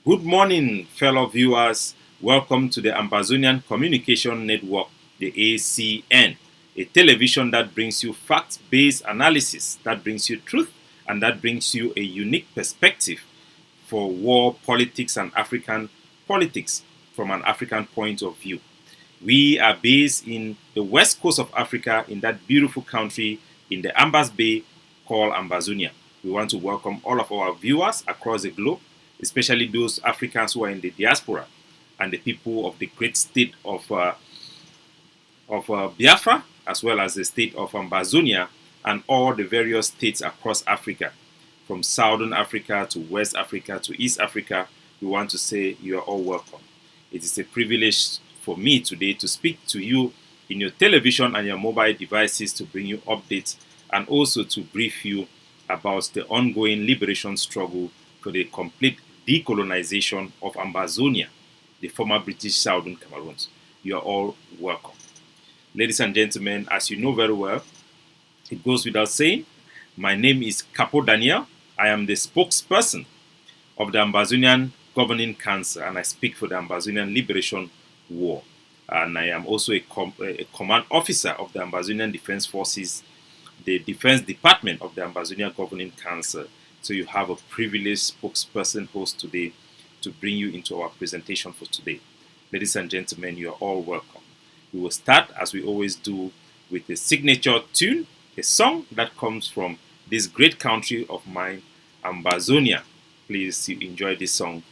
Good morning, fellow viewers. Welcome to the Ambazonian Communication Network, the ACN, a television that brings you fact-based analysis, that brings you truth, and that brings you a unique perspective for war politics and African politics from an African point of view. We are based in the west coast of Africa, in that beautiful country in the Ambas Bay called Ambazonia. We want to welcome all of our viewers across the globe, especially those Africans who are in the diaspora and the people of the great state of Biafra, as well as the state of Ambazonia and all the various states across Africa, from Southern Africa to West Africa to East Africa. We want to say you are all welcome. It is a privilege for me today to speak to you in your television and your mobile devices to bring you updates and also to brief you about the ongoing liberation struggle for the complete decolonization of Ambazonia, the former British Southern Cameroon. You are all welcome. Ladies and gentlemen, as you know very well, it goes without saying, my name is Capo Daniel. I am the spokesperson of the Ambazonian Governing Council, and I speak for the Ambazonian Liberation War. And I am also a command officer of the Ambazonian Defense Forces, the Defense Department of the Ambazonian Governing Council. So you have a privileged spokesperson host today to bring you into our presentation for today. Ladies and gentlemen, you are all welcome. We will start, as we always do, with a signature tune, a song that comes from this great country of mine, Ambazonia. Please you enjoy this song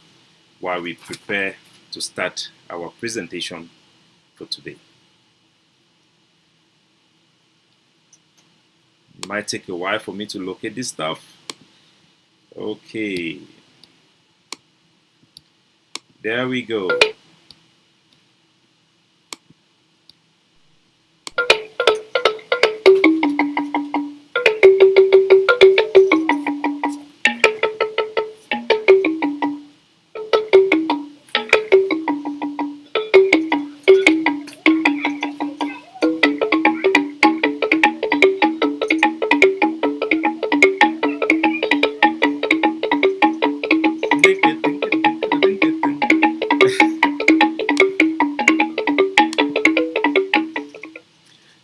while we prepare to start our presentation for today. It might take a while for me to locate this stuff. Okay. There we go.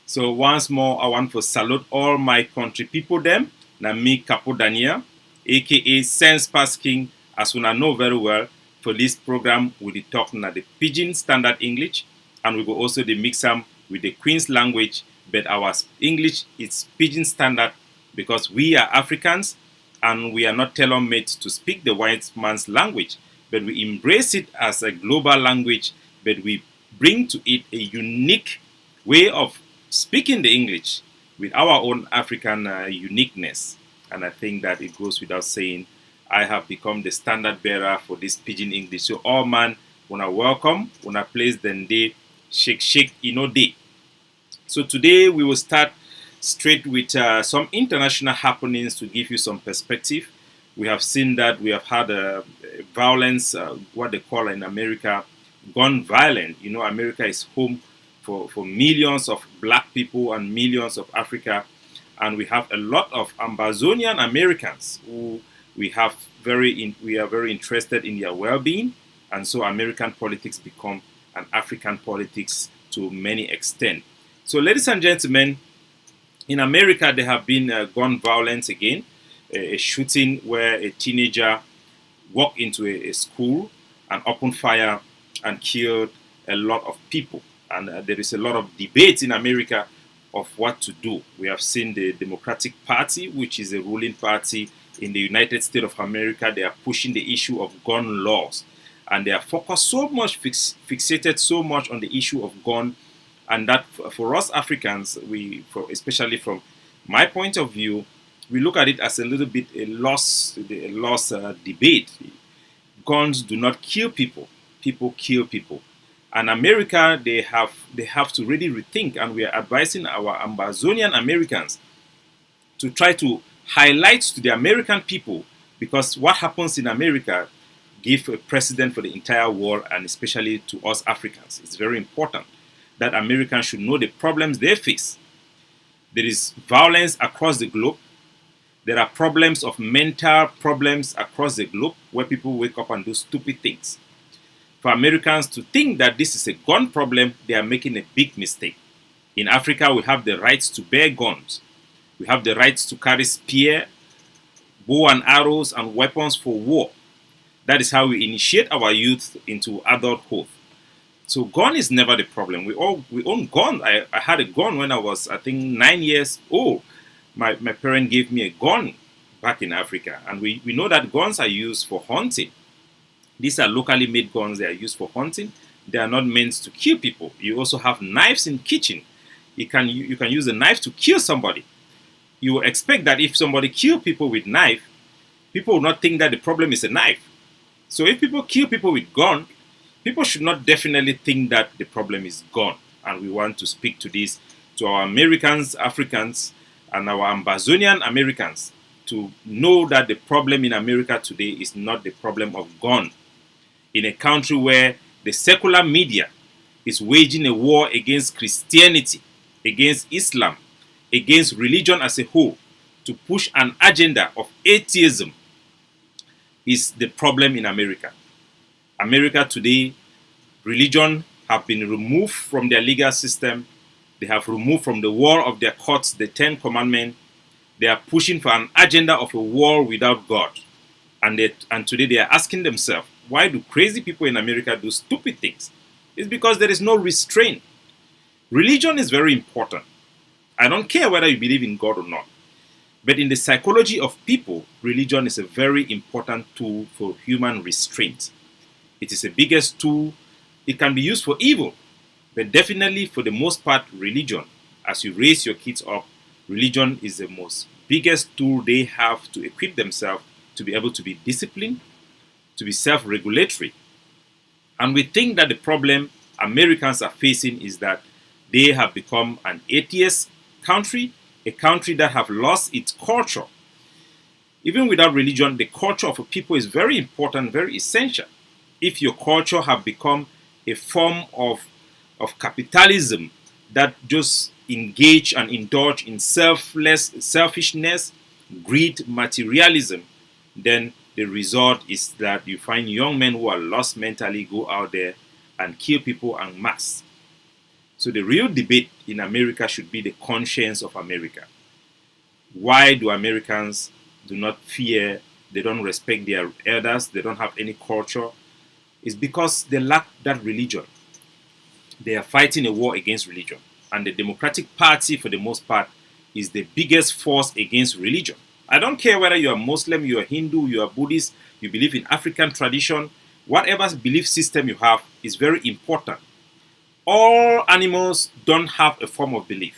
So once more, I want to salute all my country people them. Na me Capo Daniel, aka Sense Pass King, as una know very well. For this program, we be talking at the Pidgin Standard English, and we go also the mix them with the Queen's language. But our English is Pidgin Standard because we are Africans and we are not tailor-made to speak the white man's language, but we embrace it as a global language. But we bring to it a unique way of speaking the English with our own African uniqueness. And I think that it goes without saying, I have become the standard bearer for this Pidgin English. So all man, when I welcome, when I place then they shake, day. So today we will start straight with some international happenings to give you some perspective. We have seen that we have had violence, what they call in America, gun violence. You know, America is home for millions of black people and millions of Africa, and we have a lot of Ambazonian Americans who we are very interested in their well-being, and so American politics become an African politics to many extent. So, ladies and gentlemen, in America there have been gun violence again, a shooting where a teenager walked into a school and opened fire and killed a lot of people. And there is a lot of debate in America of what to do. We have seen the Democratic Party, which is a ruling party in the United States of America. They are pushing the issue of gun laws. And they are focused so much, fixated so much on the issue of gun. And that for us Africans, especially from my point of view, we look at it as a little bit a lost debate. Guns do not kill people. People kill people. And America, they have to really rethink, and we are advising our Ambazonian Americans to try to highlight to the American people, because what happens in America gives a precedent for the entire world, and especially to us Africans. It's very important that Americans should know the problems they face. There is violence across the globe. There are problems of mental problems across the globe where people wake up and do stupid things. For Americans to think that this is a gun problem, they are making a big mistake. In Africa, we have the rights to bear guns. We have the rights to carry spear, bow and arrows, and weapons for war. That is how we initiate our youth into adulthood. So gun is never the problem. We own guns. I had a gun when I was, I think, 9 years old. My parent gave me a gun back in Africa. And we know that guns are used for hunting. These are locally made guns. They are used for hunting. They are not meant to kill people. You also have knives in kitchen. You can use a knife to kill somebody. You expect that if somebody kills people with knife, people will not think that the problem is a knife. So if people kill people with gun, people should not definitely think that the problem is gun. And we want to speak to this to our Americans, Africans, and our Ambazonian Americans to know that the problem in America today is not the problem of gun. In a country where the secular media is waging a war against Christianity, against Islam, against religion as a whole, to push an agenda of atheism, is the problem in America. America today, religion have been removed from their legal system. They have removed from the wall of their courts the 10 Commandments. They are pushing for an agenda of a world without God. And today they are asking themselves, why do crazy people in America do stupid things? It's because there is no restraint. Religion is very important. I don't care whether you believe in God or not. But in the psychology of people, religion is a very important tool for human restraint. It is the biggest tool. It can be used for evil. But definitely for the most part, religion, as you raise your kids up, religion is the most biggest tool they have to equip themselves to be able to be disciplined, to be self-regulatory. And we think that the problem Americans are facing is that they have become an atheist country, a country that have lost its culture. Even without religion, the culture of a people is very important, very essential. If your culture have become a form of capitalism that just engage and indulge in selfishness, greed, materialism, then the result is that you find young men who are lost mentally go out there and kill people en masse. So the real debate in America should be the conscience of America. Why do Americans do not fear, they don't respect their elders, they don't have any culture? It's because they lack that religion. They are fighting a war against religion. And the Democratic Party, for the most part, is the biggest force against religion. I don't care whether you are Muslim, you are Hindu, you are Buddhist, you believe in African tradition, whatever belief system you have is very important. All animals don't have a form of belief.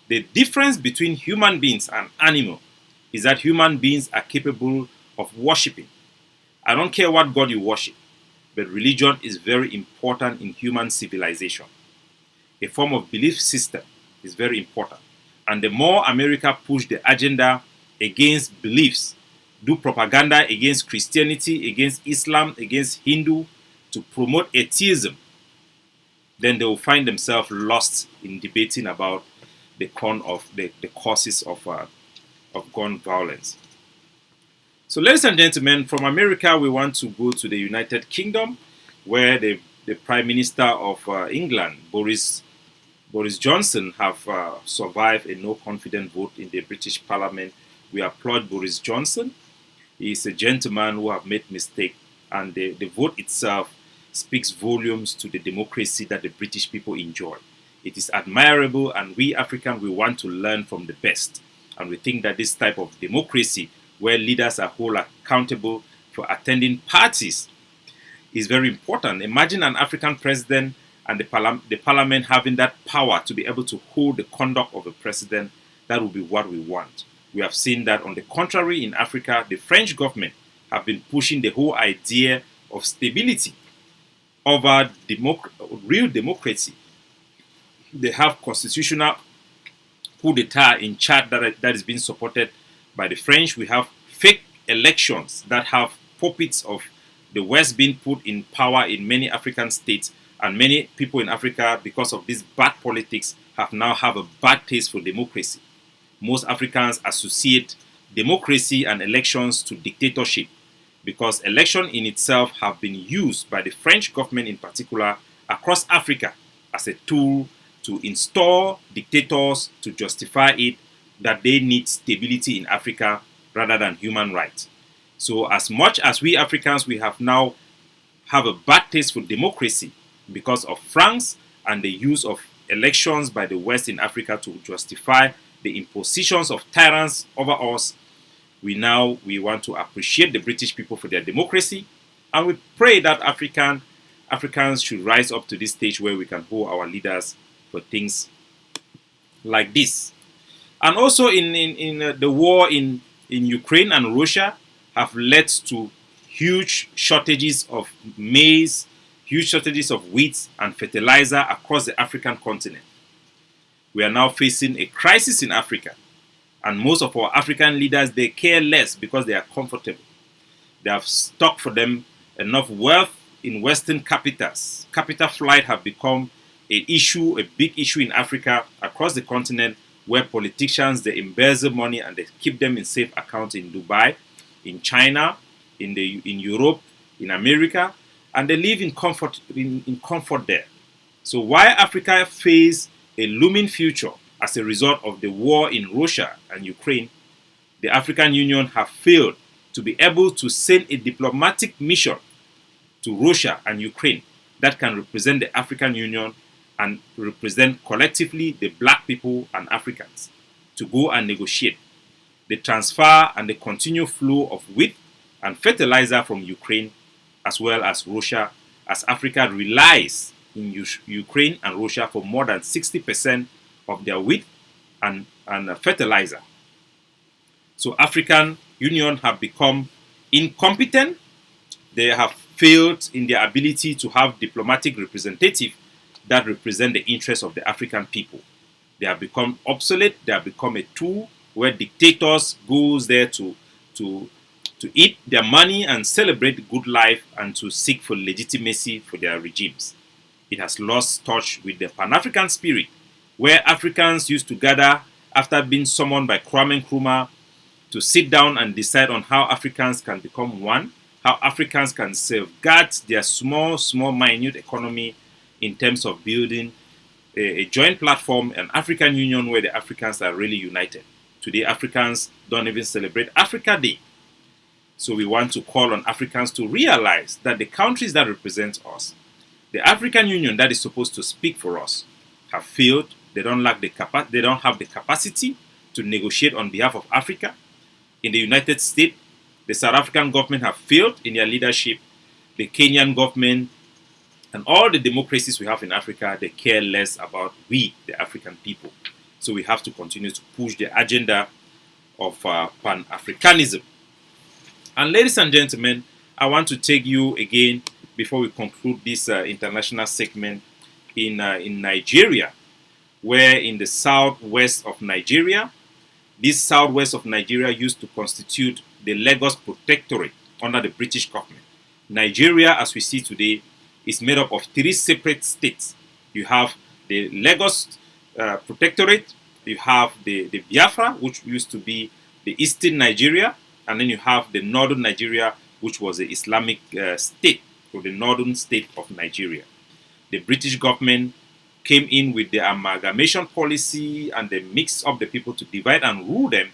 The difference between human beings and animals is that human beings are capable of worshiping. I don't care what God you worship, but religion is very important in human civilization. A form of belief system is very important. And the more America push the agenda against beliefs, do propaganda against Christianity, against Islam, against Hindu, to promote atheism, then they will find themselves lost in debating about the causes of gun violence. So, ladies and gentlemen, from America, we want to go to the United Kingdom, where the Prime Minister of England, Boris Johnson, have survived a no-confidence vote in the British Parliament. We applaud Boris Johnson. He is a gentleman who have made mistakes, and the vote itself speaks volumes to the democracy that the British people enjoy. It is admirable, and we Africans, we want to learn from the best. And we think that this type of democracy, where leaders are held accountable for attending parties, is very important. Imagine an African president and the parliament having that power to be able to hold the conduct of a president. That would be what we want. We have seen that, on the contrary, in Africa, the French government have been pushing the whole idea of stability over real democracy. They have constitutional coup d'etat in Chad that is being supported by the French. We have fake elections that have puppets of the West being put in power in many African states, and many people in Africa, because of this bad politics, have a bad taste for democracy. Most Africans associate democracy and elections to dictatorship, because election in itself have been used by the French government in particular across Africa as a tool to install dictators to justify it that they need stability in Africa rather than human rights. So as much as we Africans, we have now have a bad taste for democracy because of France and the use of elections by the West in Africa to justify the impositions of tyrants over us, we want to appreciate the British people for their democracy, and we pray that Africans should rise up to this stage where we can hold our leaders for things like this. And also in the war in Ukraine and Russia have led to huge shortages of maize, huge shortages of wheat and fertilizer across the African continent. We are now facing a crisis in Africa, and most of our African leaders, they care less because they are comfortable. They have stocked for them enough wealth in Western capitals. Capital flight have become a big issue in Africa across the continent, where politicians, they embezzle money and they keep them in safe accounts in Dubai, in China, in Europe, in America, and they live in comfort there. So while Africa faces a looming future as a result of the war in Russia and Ukraine, the African Union have failed to be able to send a diplomatic mission to Russia and Ukraine that can represent the African Union and represent collectively the black people and Africans to go and negotiate the transfer and the continued flow of wheat and fertilizer from Ukraine as well as Russia, as Africa relies in Ukraine and Russia for more than 60% of their wheat and fertilizer. So African Union have become incompetent. They have failed in their ability to have diplomatic representatives that represent the interests of the African people. They have become obsolete. They have become a tool where dictators goes there to eat their money and celebrate good life and to seek for legitimacy for their regimes. It has lost touch with the Pan-African spirit, where Africans used to gather after being summoned by Kwame Nkrumah to sit down and decide on how Africans can become one, how Africans can safeguard their small, minute economy in terms of building a joint platform, an African Union where the Africans are really united. Today, Africans don't even celebrate Africa Day. So we want to call on Africans to realize that the countries that represent us, the African Union that is supposed to speak for us, have failed. They don't have the capacity to negotiate on behalf of Africa. In the United States, the South African government have failed in their leadership. The Kenyan government and all the democracies we have in Africa, they care less about we, the African people. So we have to continue to push the agenda of Pan-Africanism. And ladies and gentlemen, I want to take you again, before we conclude this international segment, in Nigeria, where in the southwest of Nigeria, this southwest of Nigeria used to constitute the Lagos Protectorate under the British government. Nigeria, as we see today, is made up of 3 separate states. You have the Lagos Protectorate, you have the Biafra, which used to be the eastern Nigeria, and then you have the northern Nigeria, which was the Islamic state, or the northern state of Nigeria. The British government came in with the amalgamation policy and they mixed up the people to divide and rule them.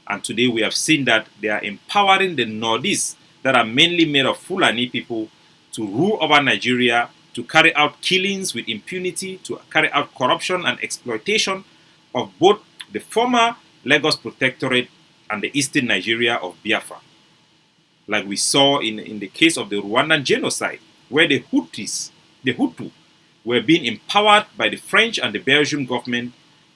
And today we have seen that they are empowering the Northeast, that are mainly made of Fulani people, to rule over Nigeria, to carry out killings with impunity, to carry out corruption and exploitation of both the former Lagos Protectorate and the eastern Nigeria of Biafra. Like we saw in the case of the Rwandan genocide, where the Hutu, were being empowered by the French and the Belgian government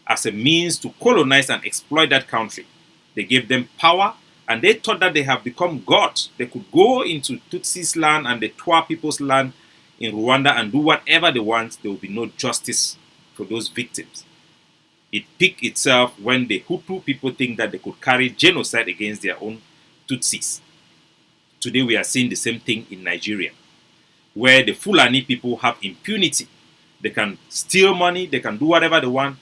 as a means to colonize and exploit that country. They gave them power and they thought that they have become gods. They could go into Tutsi's land and the Twa people's land in Rwanda and do whatever they want. There will be no justice for those victims. It picked itself when the Hutu people think that they could carry genocide against their own Tutsis. Today we are seeing the same thing in Nigeria, where the Fulani people have impunity. They can steal money, they can do whatever they want.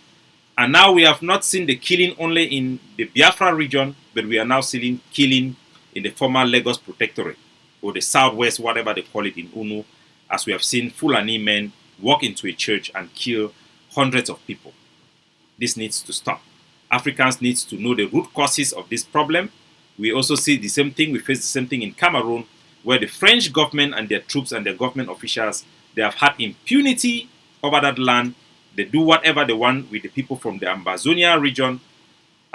And now we have not seen the killing only in the Biafra region, but we are now seeing killing in the former Lagos Protectorate or the Southwest, whatever they call it in UNU, as we have seen Fulani men walk into a church and kill hundreds of people. This needs to stop. Africans need to know the root causes of this problem. We also see the same thing, we face the same thing in Cameroon, where the French government and their troops and their government officials, they have had impunity over that land. They do whatever they want with the people from the Ambazonian region,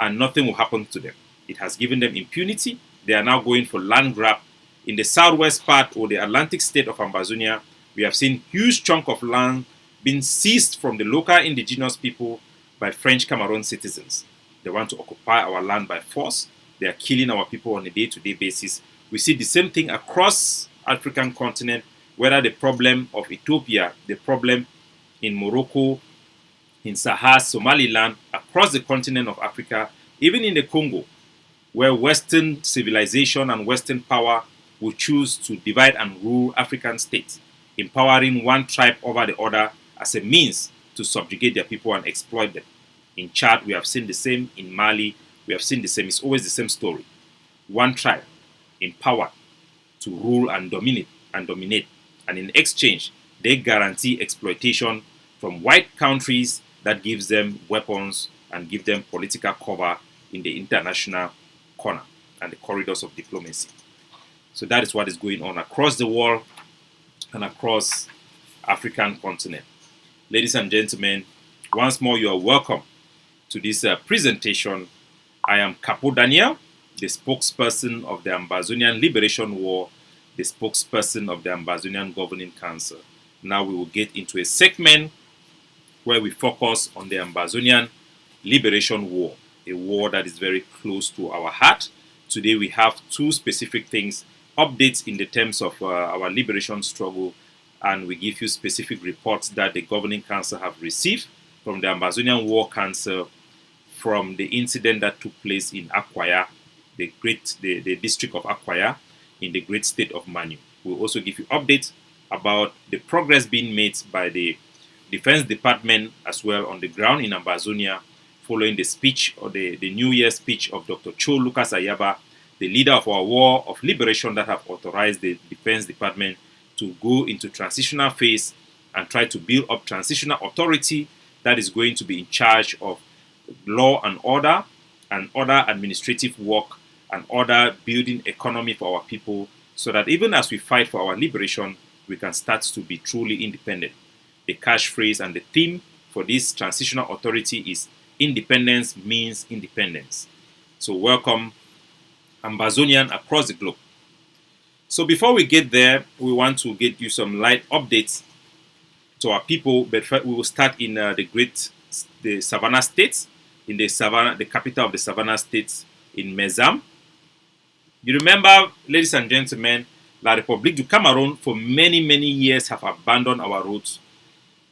and nothing will happen to them. It has given them impunity. They are now going for land grab. In the southwest part or the Atlantic state of Ambazonia, we have seen huge chunk of land being seized from the local indigenous people by French Cameroon citizens. They want to occupy our land by force. They are killing our people on a day-to-day basis. We see the same thing across African continent, whether the problem of Ethiopia, the problem in Morocco, in Sahel, Somaliland, across the continent of Africa, even in the Congo, where Western civilization and Western power will choose to divide and rule African states, empowering one tribe over the other as a means to subjugate their people and exploit them. In Chad, we have seen the same. In Mali, we have seen the same. It's always the same story. One tribe empowered to rule and dominate. And in exchange, they guarantee exploitation from white countries that gives them weapons and give them political cover in the international corner and the corridors of diplomacy. So that is what is going on across the world and across African continent. Ladies and gentlemen, once more you are welcome to this presentation. I am Capo Daniel, the spokesperson of the Ambazonian Liberation War, the spokesperson of the Ambazonian Governing Council. Now we will get into a segment where we focus on the Ambazonian Liberation War, a war that is very close to our heart. Today we have two specific things, updates in the terms of our liberation struggle, and we give you specific reports that the Governing Council have received from the Ambazonian War Council from the incident that took place in Akwaya, the district of Akwaya in the great state of Manu. We'll also give you updates about the progress being made by the Defense Department as well on the ground in Ambazonia following the speech or the New Year speech of Dr. Cho Lucas Ayaba, the leader of our war of liberation that have authorized the Defense Department to go into transitional phase and try to build up transitional authority that is going to be in charge of law and other administrative work and other building economy for our people, so that even as we fight for our liberation, we can start to be truly independent. The catchphrase and the theme for this transitional authority is independence means independence. So welcome Ambazonian across the globe. So before we get there, we want to get you some light updates to our people, but first we will start in the Savannah states, in the capital of the Savannah states in Mezam. You remember, ladies and gentlemen, La République du Cameroon for many years have abandoned our roads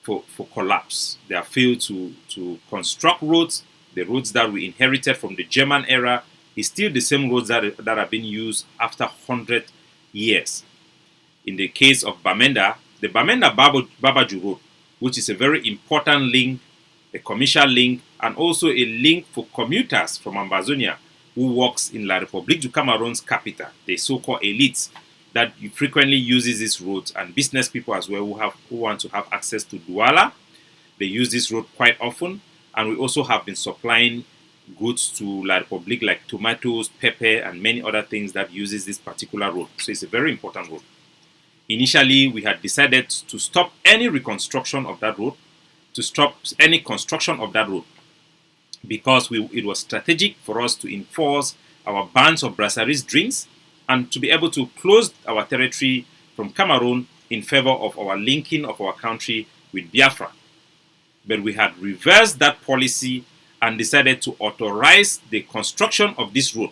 for collapse. They have failed to construct roads. The roads that we inherited from the German era is still the same roads that are being used after 100 years. In the case of Bamenda, the Bamenda-Babaju Road, which is a very important link, a commercial link, and also a link for commuters from Ambazonia who works in La République du Cameroon's capital, the so-called elites that frequently uses these roads, and business people as well who want to have access to Douala. They use this road quite often, and we also have been supplying goods to La République like tomatoes, pepper, and many other things that uses this particular road. So it's a very important road. Initially, we had decided to stop any reconstruction of that road, to stop any construction of that road, because it was strategic for us to enforce our bans of brasseries drinks and to be able to close our territory from Cameroon in favor of our linking of our country with Biafra. But we had reversed that policy and decided to authorize the construction of this road,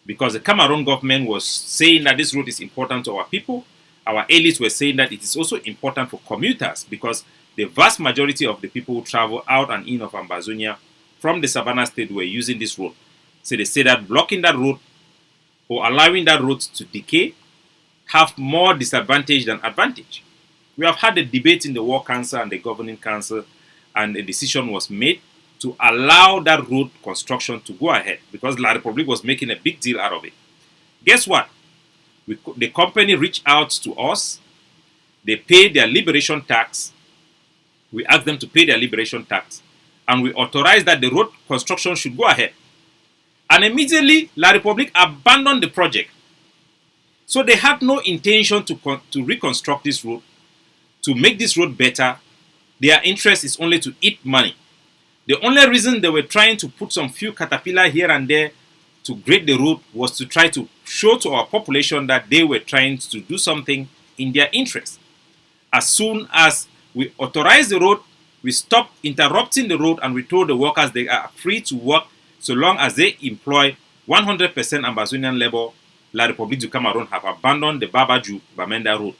because the Cameroon government was saying that this road is important to our people. Our elites were saying that it is also important for commuters, because the vast majority of the people who travel out and in of Ambazonia from the Savannah state were using this road. So they say that blocking that road or allowing that road to decay have more disadvantage than advantage. We have had a debate in the War Council and the Governing Council, and a decision was made to allow that road construction to go ahead because La Republique was making a big deal out of it. Guess what? The company reached out to us. They paid their liberation tax. We asked them to pay their liberation tax. And we authorized that the road construction should go ahead. And immediately, La Republique abandoned the project. So they had no intention to reconstruct this road, to make this road better. Their interest is only to eat money. The only reason they were trying to put some few caterpillar here and there to grade the road was to try to show to our population that they were trying to do something in their interest. As soon as we authorized the road, we stopped interrupting the road and we told the workers they are free to work so long as they employ 100% Ambazonian labor. La République du Cameroon have abandoned the Babaju-Bamenda road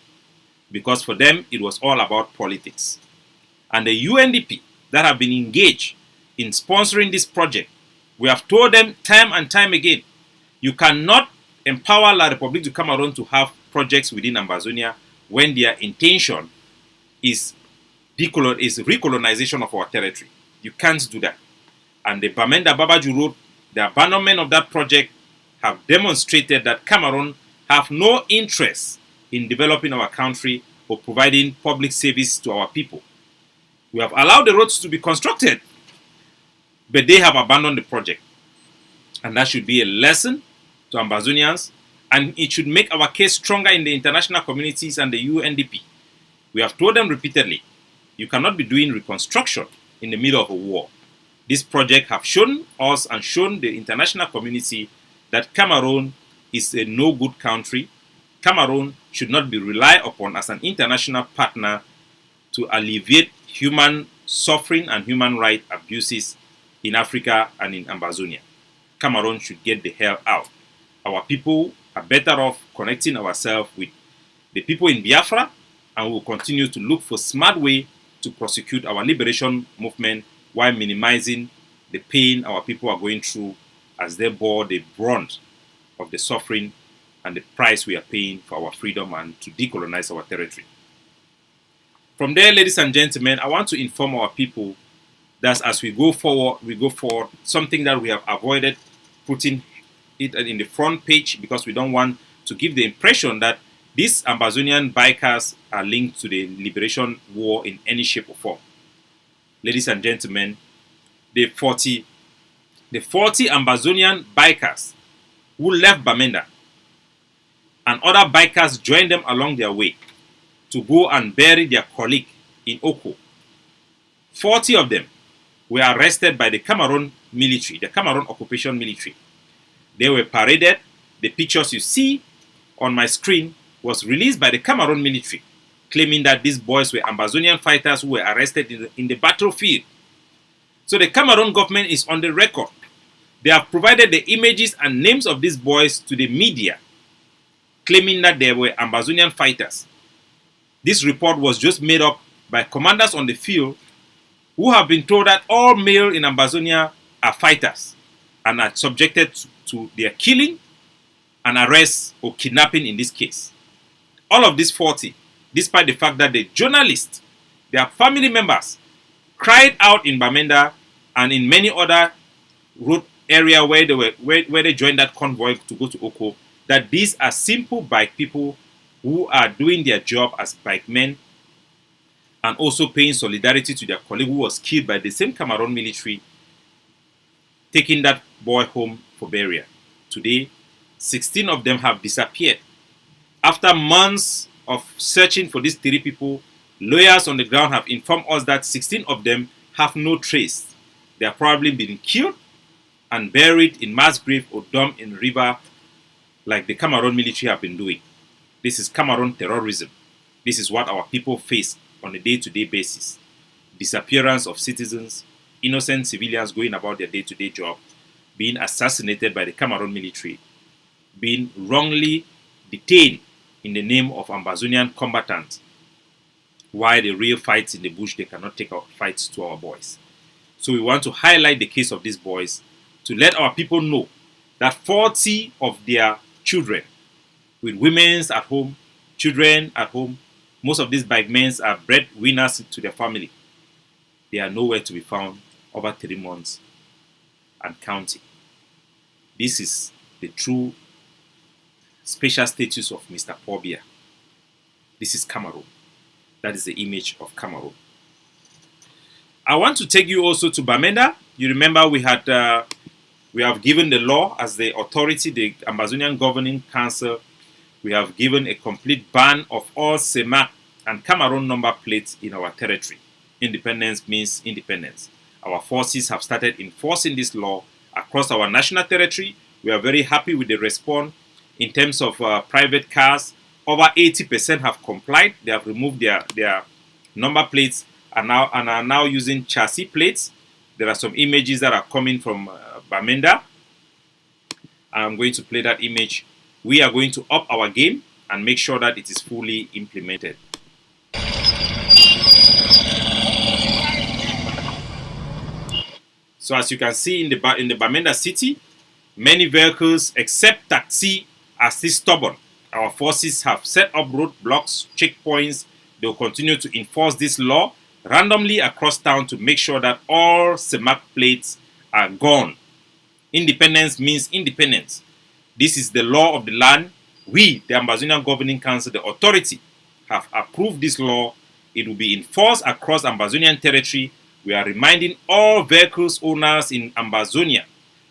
because for them it was all about politics. And the UNDP that have been engaged in sponsoring this project, we have told them time and time again, you cannot empower La République du Cameroon to have projects within Ambazonia when their intention is recolonization of our territory. You can't do that. And the Bamenda Babaju Road, the abandonment of that project have demonstrated that Cameroon have no interest in developing our country or providing public service to our people. We have allowed the roads to be constructed, but they have abandoned the project. And that should be a lesson to Ambazonians, and it should make our case stronger in the international communities and the UNDP. We have told them repeatedly, you cannot be doing reconstruction in the middle of a war. This project have shown us and shown the international community that Cameroon is a no-good country. Cameroon should not be relied upon as an international partner to alleviate human suffering and human rights abuses in Africa and in Ambazonia. Cameroon should get the hell out. Our people are better off connecting ourselves with the people in Biafra, and we will continue to look for smart ways to prosecute our liberation movement while minimizing the pain our people are going through as they bore the brunt of the suffering and the price we are paying for our freedom and to decolonize our territory. From there, ladies and gentlemen, I want to inform our people that as we go forward, something that we have avoided putting it in the front page because we don't want to give the impression that these Ambazonian bikers are linked to the liberation war in any shape or form. Ladies and gentlemen, the 40 Ambazonian bikers who left Bamenda and other bikers joined them along their way to go and bury their colleague in Oko. 40 of them were arrested by the Cameroon military, the Cameroon occupation military. They were paraded. The pictures you see on my screen was released by the Cameroon military, claiming that these boys were Ambazonian fighters who were arrested in the battlefield. So the Cameroon government is on the record. They have provided the images and names of these boys to the media, claiming that they were Ambazonian fighters. This report was just made up by commanders on the field who have been told that all male in Ambazonia are fighters and are subjected to their killing and arrest or kidnapping in this case. All of these 40, despite the fact that the journalists, their family members, cried out in Bamenda and in many other road area where they joined that convoy to go to Oko, that these are simple bike people who are doing their job as bike men and also paying solidarity to their colleague who was killed by the same Cameroon military, taking that boy home for burial. Today, 16 of them have disappeared. After months of searching for these 3 people, lawyers on the ground have informed us that 16 of them have no trace. They are probably been killed and buried in mass grave or dumped in river like the Cameroon military have been doing. This is Cameroon terrorism. This is what our people face on a day-to-day basis. Disappearance of citizens, innocent civilians going about their day-to-day job, being assassinated by the Cameroon military, being wrongly detained in the name of Ambazonian combatants, while the real fights in the bush, they cannot take out fights to our boys. So we want to highlight the case of these boys to let our people know that 40 of their children, with women at home, children at home, most of these bike men are breadwinners to their family. They are nowhere to be found over 3 months and counting. This is the true special status of Mr. Paul Biya. This is Cameroon. That is the image of Cameroon. I want to take you also to Bamenda. You remember we have given the law as the authority, the Ambazonian Governing Council. We have given a complete ban of all CEMAC and Cameroon number plates in our territory. Independence means independence. Our forces have started enforcing this law across our national territory. We are very happy with the response. In terms of private cars, over 80% have complied. They have removed their number plates and are now using chassis plates. There are some images that are coming from Bamenda. I'm going to play that image. We are going to up our game and make sure that it is fully implemented. So as you can see in the Bamenda city, many vehicles except taxi are still stubborn. Our forces have set up roadblocks, checkpoints. They will continue to enforce this law randomly across town to make sure that all CEMAC plates are gone. Independence means independence. This is the law of the land. We, the Ambazonian Governing Council, the authority, have approved this law. It will be enforced across Ambazonian territory. We are reminding all vehicles owners in Ambazonia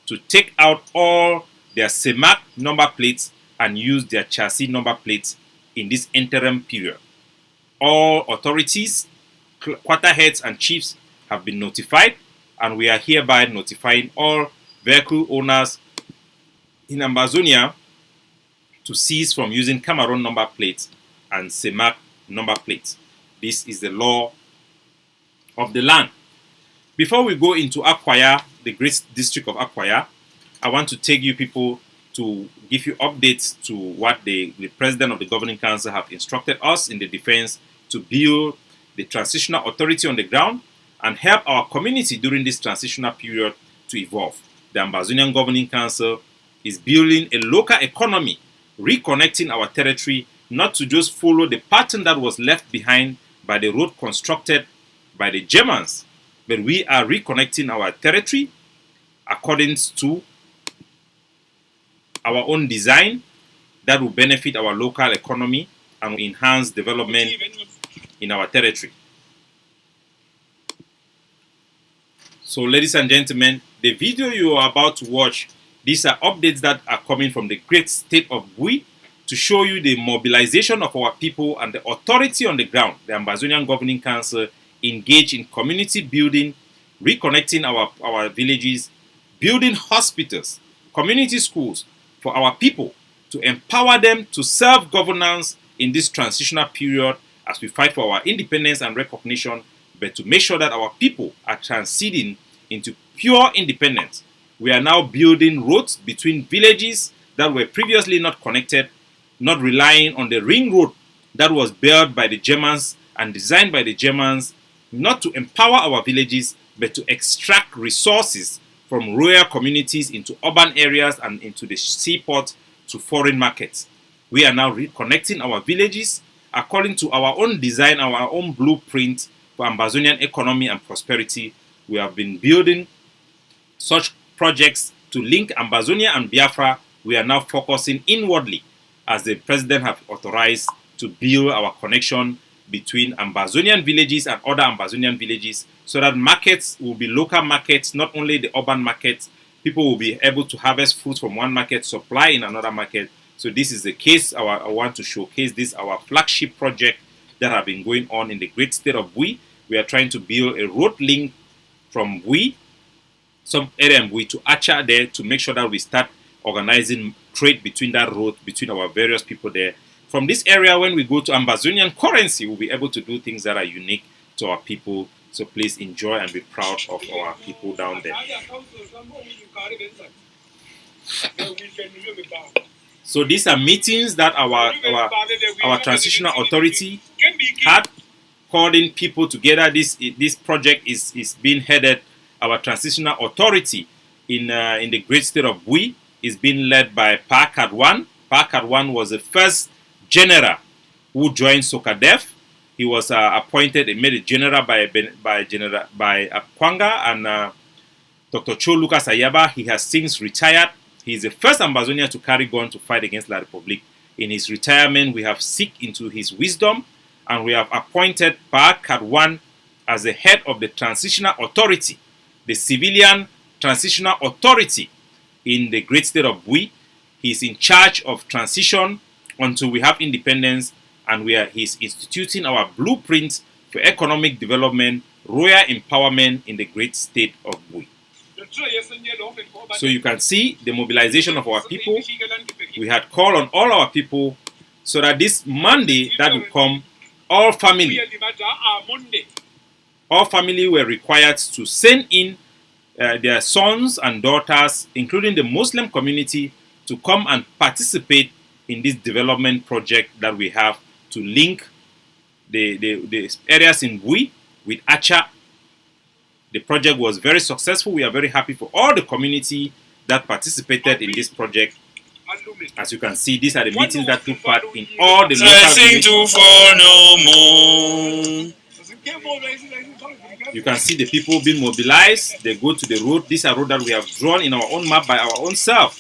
to take out all their CEMAC number plates and use their chassis number plates in this interim period. All authorities, quarter heads and chiefs have been notified, and we are hereby notifying all vehicle owners in Ambazonia to cease from using Cameroon number plates and CEMAC number plates. This is the law of the land. Before we go into Akwaya, the great district of Akwaya, I want to take you people to give you updates to what the president of the governing council have instructed us in the defense to build the transitional authority on the ground and help our community during this transitional period to evolve. The Ambazonian Governing Council is building a local economy, reconnecting our territory, not to just follow the pattern that was left behind by the road constructed by the Germans, but we are reconnecting our territory according to our own design that will benefit our local economy and will enhance development in our territory. So, ladies and gentlemen, the video you are about to watch, these are updates that are coming from the great state of Bui to show you the mobilization of our people and the authority on the ground. The Ambazonian Governing Council engage in community building, reconnecting our villages, building hospitals, community schools for our people to empower them to self-governance in this transitional period as we fight for our independence and recognition, but to make sure that our people are transiting into pure independence. We are now building roads between villages that were previously not connected, not relying on the ring road that was built by the Germans and designed by the Germans, not to empower our villages, but to extract resources from rural communities into urban areas and into the seaport to foreign markets. We are now reconnecting our villages according to our own design, our own blueprint for Ambazonian economy and prosperity. We have been building such projects to link Ambazonia and Biafra. We are now focusing inwardly as the president has authorized to build our connection between Ambazonian villages and other Ambazonian villages so that markets will be local markets, not only the urban markets. People will be able to harvest fruits from one market, supply in another market. So this is the case. I want to showcase this, our flagship project that have been going on in the great state of Bui. We are trying to build a road link from Bui, some area in Bui to Acha there to make sure that we start organizing trade between that road, between our various people there. From this area, when we go to Ambazonian currency, we'll be able to do things that are unique to our people. So please enjoy and be proud of our people down there. So these are meetings that our transitional authority had, calling people together. This project is being headed. Our transitional authority in the great state of Bui is being led by Pakad One. Pakad One was the first general who joined Sokadef, He was appointed and made a general by Akwaya and Dr. Cho Lucas Ayaba. He has since retired. He is the first Ambazonian to carry gun to fight against La Republique. In his retirement, we have seeked into his wisdom, and we have appointed Pa Kadwan as the head of the Transitional Authority, the civilian Transitional Authority in the great state of Bui. He is in charge of transition until we have independence, and he's instituting our blueprint for economic development, royal empowerment in the great state of Bui. So you can see the mobilization of our people. We had called on all our people so that this Monday that will come, all family were required to send in their sons and daughters, including the Muslim community, to come and participate in this development project that we have to link the areas in Bui with Acha. The project was very successful. We are very happy for all the community that participated in this project. As you can see, these are the meetings that took part in all the local communities. You can see the people being mobilized. They go to the road. These are roads that we have drawn in our own map by our own self.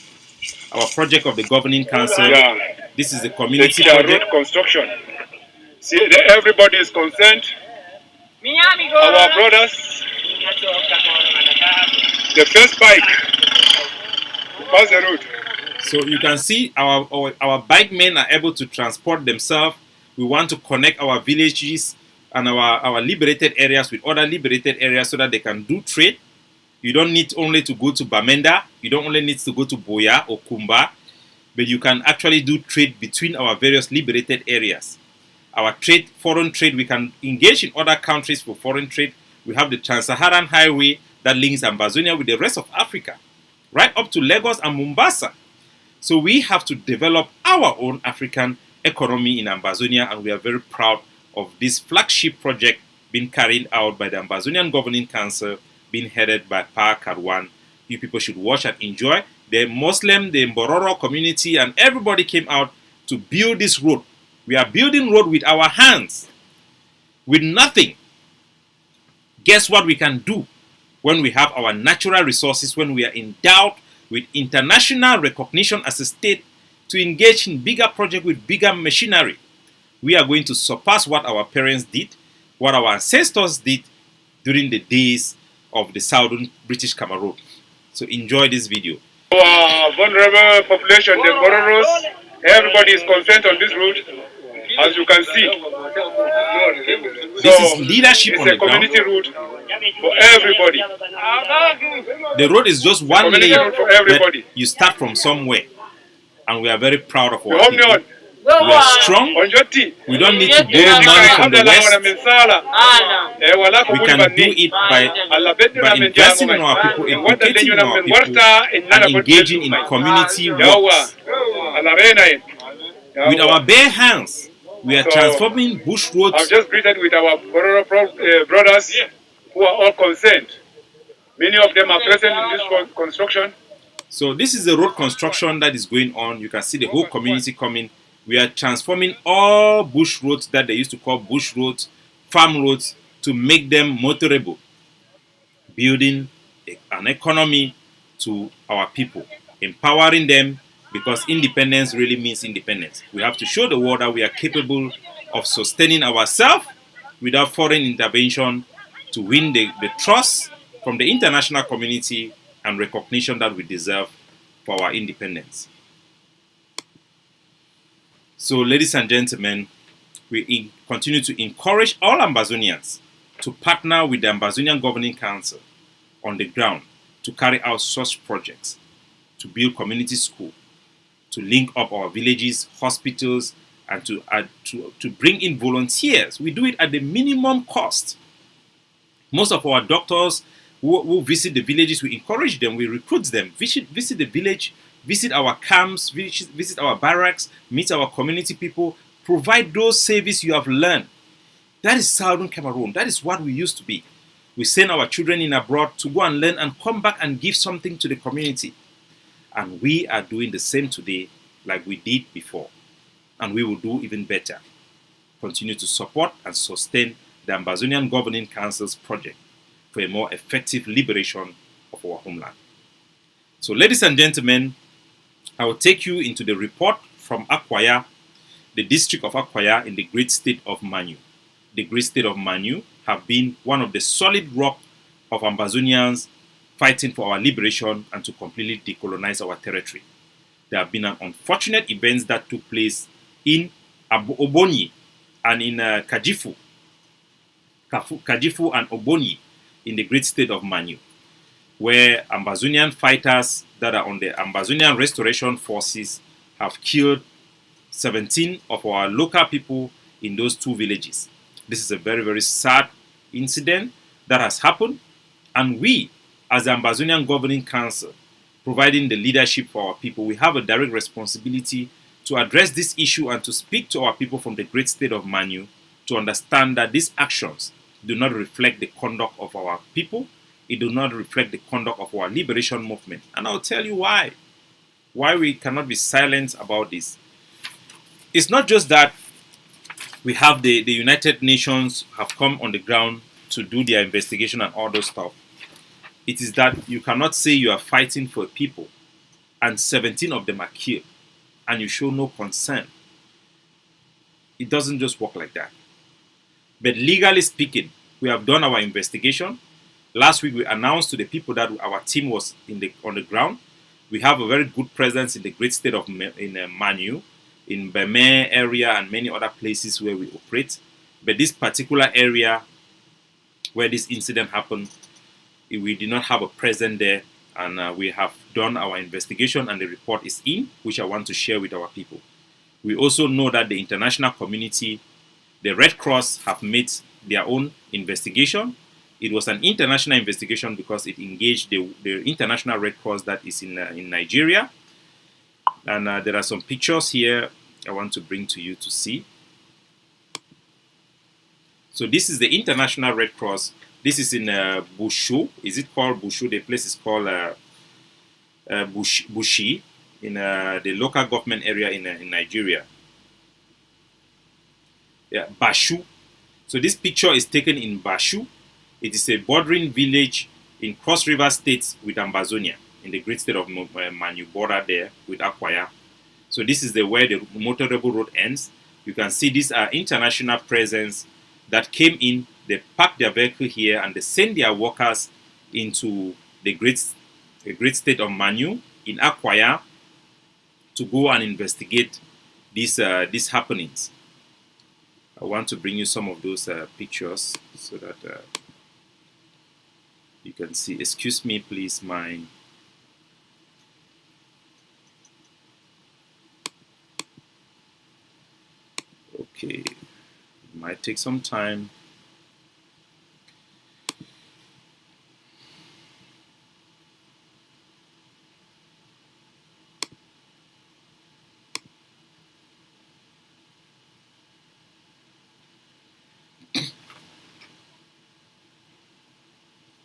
Our project of the governing council. Yeah. This is the community project. Road construction. See, everybody is concerned. Our brothers, the first bike to pass the road. So you can see our bike men are able to transport themselves. We want to connect our villages and our liberated areas with other liberated areas so that they can do trade. You don't need only to go to Bamenda. You don't only need to go to Boya or Kumba, but you can actually do trade between our various liberated areas. Our trade, foreign trade, we can engage in other countries for foreign trade. We have the Trans-Saharan Highway that links Ambazonia with the rest of Africa, right up to Lagos and Mombasa. So we have to develop our own African economy in Ambazonia, and we are very proud of this flagship project being carried out by the Ambazonian Governing Council, being headed by Pa Kadwan. You people should watch and enjoy. The Muslim, the Mbororo community, and everybody came out to build this road. We are building road with our hands, with nothing. Guess what we can do when we have our natural resources, when we are endowed with international recognition as a state to engage in bigger projects with bigger machinery. We are going to surpass what our parents did, what our ancestors did during the days of the southern British Cameroon. So enjoy this video. Our vulnerable population, the Bororos, everybody is concerned on this route, as you can see. This is leadership on the ground. It's a community route for everybody. The road is just one layer, but you start from somewhere. And we are very proud of our people. We are strong. We don't need to borrow money from the West. We can do it by investing in our people, educating our people, and engaging in community works. With our bare hands, we are transforming bush roads. I've just greeted with our brothers who are all concerned. Many of them are present in this construction. So this is the road construction that is going on. You can see the whole community coming. We are transforming all bush roads that they used to call bush roads, farm roads, to make them motorable. Building an economy to our people, empowering them, because independence really means independence. We have to show the world that we are capable of sustaining ourselves without foreign intervention to win the trust from the international community and recognition that we deserve for our independence. So, ladies and gentlemen, we continue to encourage all Ambazonians to partner with the Ambazonian Governing Council on the ground to carry out such projects, to build community schools, to link up our villages, hospitals, and to bring in volunteers. We do it at the minimum cost. Most of our doctors who visit the villages, we encourage them, we recruit them, visit the village, visit our camps, visit our barracks, meet our community people, provide those services you have learned. That is Southern Cameroon. That is what we used to be. We send our children in abroad to go and learn and come back and give something to the community. And we are doing the same today like we did before. And we will do even better. continue to support and sustain the Ambazonian Governing Council's project for a more effective liberation of our homeland. So, ladies and gentlemen, I will take you into the report from Akwaya, the district of Akwaya in the great state of Manu. The great state of Manu have been one of the solid rock of Ambazonians fighting for our liberation and to completely decolonize our territory. There have been unfortunate events that took place in Obonyi and in Kajifu and Obonyi in the great state of Manu, where Ambazonian fighters that are on the Ambazonian Restoration Forces have killed 17 of our local people in those two villages. This is a very, very sad incident that has happened, and we, as the Ambazonian Governing Council, providing the leadership for our people, we have a direct responsibility to address this issue and to speak to our people from the great state of Manu to understand that these actions do not reflect the conduct of our people. It does not reflect the conduct of our liberation movement. And I'll tell you why we cannot be silent about this. It's not just that we have the United Nations have come on the ground to do their investigation and all those stuff. It is that you cannot say you are fighting for people and 17 of them are killed and you show no concern. It doesn't just work like that. But legally speaking, we have done our investigation. Last week we announced to the people that our team was on the ground. We have a very good presence in the great state of Manu, in Beme area and many other places where we operate. But this particular area where this incident happened, we did not have a presence there, and we have done our investigation and the report is in, which I want to share with our people. We also know that the international community, the Red Cross, have made their own investigation. It was an international investigation because it engaged the International Red Cross that is in Nigeria. And there are some pictures here I want to bring to you to see. So this is the International Red Cross. This is in Bushu. Is it called Bushu? The place is called Bushi in the local government area in Nigeria. Yeah, Bashu. So this picture is taken in Bashu. It is a bordering village in Cross River State with Ambazonia, in the great state of Manu, border there with Akwaya. So this is where the motorable road ends. You can see these are international presence that came in. They parked their vehicle here and they send their workers into the great state of Manu in Akwaya to go and investigate these happenings. I want to bring you some of those pictures so that you can see. Excuse me, please, okay, it might take some time.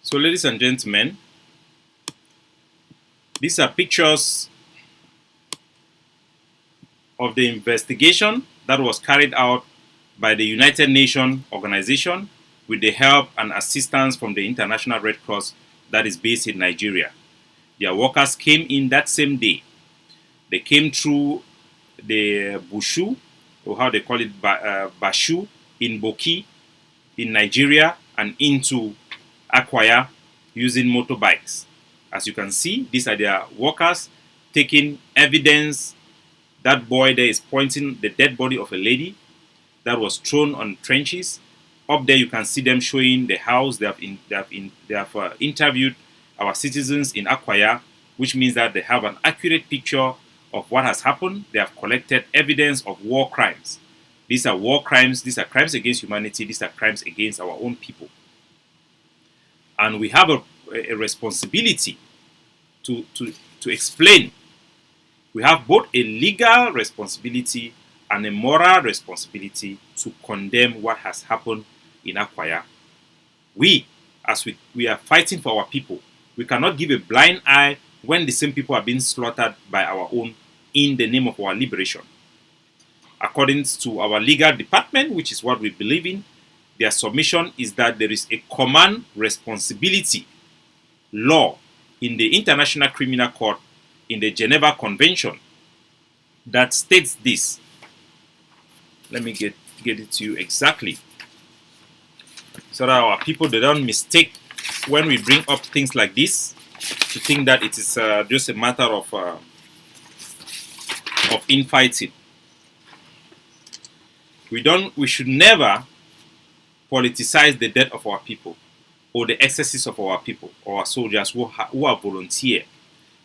So, ladies and gentlemen, these are pictures of the investigation that was carried out by the United Nations organization with the help and assistance from the International Red Cross that is based in Nigeria. Their workers came in that same day. They came through the Bushu, or how they call it, Bashu, in Boki, in Nigeria, and into Akwaya using motorbikes. As you can see, these are their workers taking evidence. That boy there is pointing the dead body of a lady that was thrown on trenches. Up there you can see them showing the house. They have interviewed our citizens in Akwaya, which means that they have an accurate picture of what has happened. They have collected evidence of war crimes. These are war crimes. These are crimes against humanity. These are crimes against our own people. And we have a responsibility to explain. We have both a legal responsibility and a moral responsibility to condemn what has happened in Akwaya. As we are fighting for our people, we cannot give a blind eye when the same people are being slaughtered by our own in the name of our liberation. According to our legal department, which is what we believe in, their submission is that there is a common responsibility law in the International Criminal Court in the Geneva Convention that states this. Let me get it to you exactly, so that our people, they don't mistake when we bring up things like this to think that it is just a matter of infighting. We should never politicize the death of our people or the excesses of our people or our soldiers who are volunteer.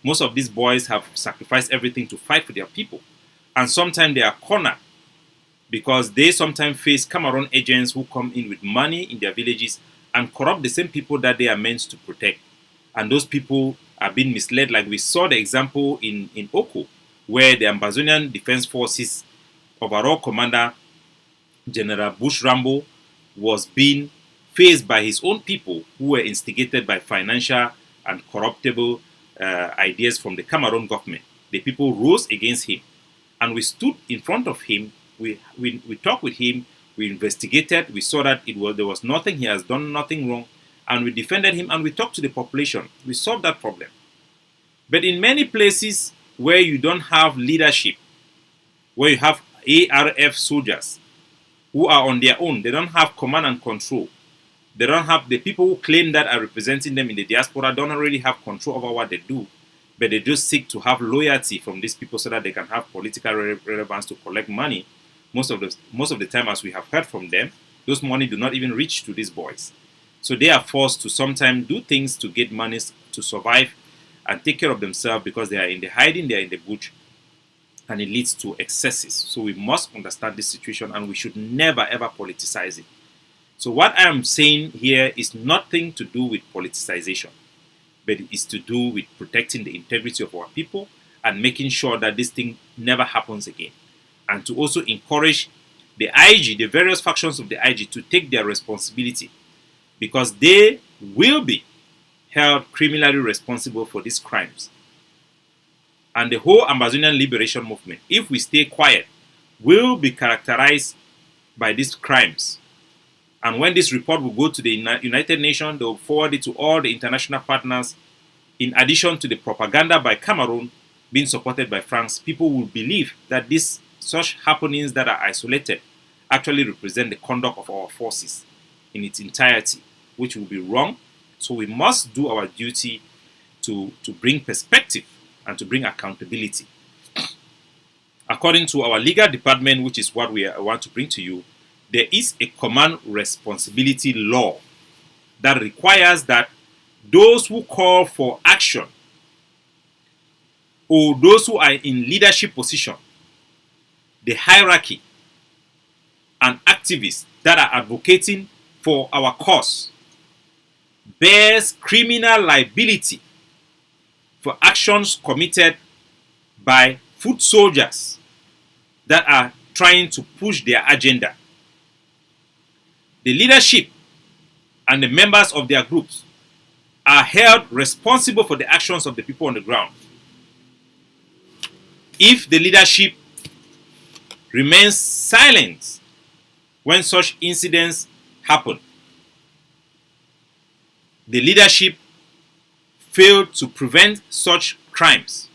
Most of these boys have sacrificed everything to fight for their people, and sometimes they are cornered because they sometimes face Cameroon agents who come in with money in their villages and corrupt the same people that they are meant to protect. And those people are being misled, like we saw the example in Oko, where the Ambazonian Defense Forces overall commander, General Bush Rambo, was being faced by his own people who were instigated by financial and corruptible ideas from the Cameroon government. The people rose against him, and we stood in front of him. We talked with him. We investigated. We saw that there was nothing. He has done nothing wrong, and we defended him. And we talked to the population. We solved that problem. But in many places where you don't have leadership, where you have ARF soldiers who are on their own, they don't have command and control. They don't have the people who claim that are representing them in the diaspora don't really have control over what they do, but they just seek to have loyalty from these people so that they can have political relevance to collect money. Most of the time, as we have heard from them, those money do not even reach to these boys. So they are forced to sometimes do things to get money to survive and take care of themselves because they are in the hiding, they are in the bush, and it leads to excesses. So we must understand this situation, and we should never ever politicize it. So what I am saying here is nothing to do with politicization, but it is to do with protecting the integrity of our people and making sure that this thing never happens again. And to also encourage the IG, the various factions of the IG, to take their responsibility, because they will be held criminally responsible for these crimes. And the whole Ambazonian liberation movement, if we stay quiet, will be characterized by these crimes. And when this report will go to the United Nations, they will forward it to all the international partners. In addition to the propaganda by Cameroon being supported by France, people will believe that such happenings that are isolated actually represent the conduct of our forces in its entirety, which will be wrong. So we must do our duty to bring perspective and to bring accountability. According to our legal department, which is what we want to bring to you, there is a common responsibility law that requires that those who call for action or those who are in leadership position, the hierarchy and activists that are advocating for our cause, bears criminal liability for actions committed by foot soldiers that are trying to push their agenda. The leadership and the members of their groups are held responsible for the actions of the people on the ground. If the leadership remains silent when such incidents happen, the leadership failed to prevent such crimes.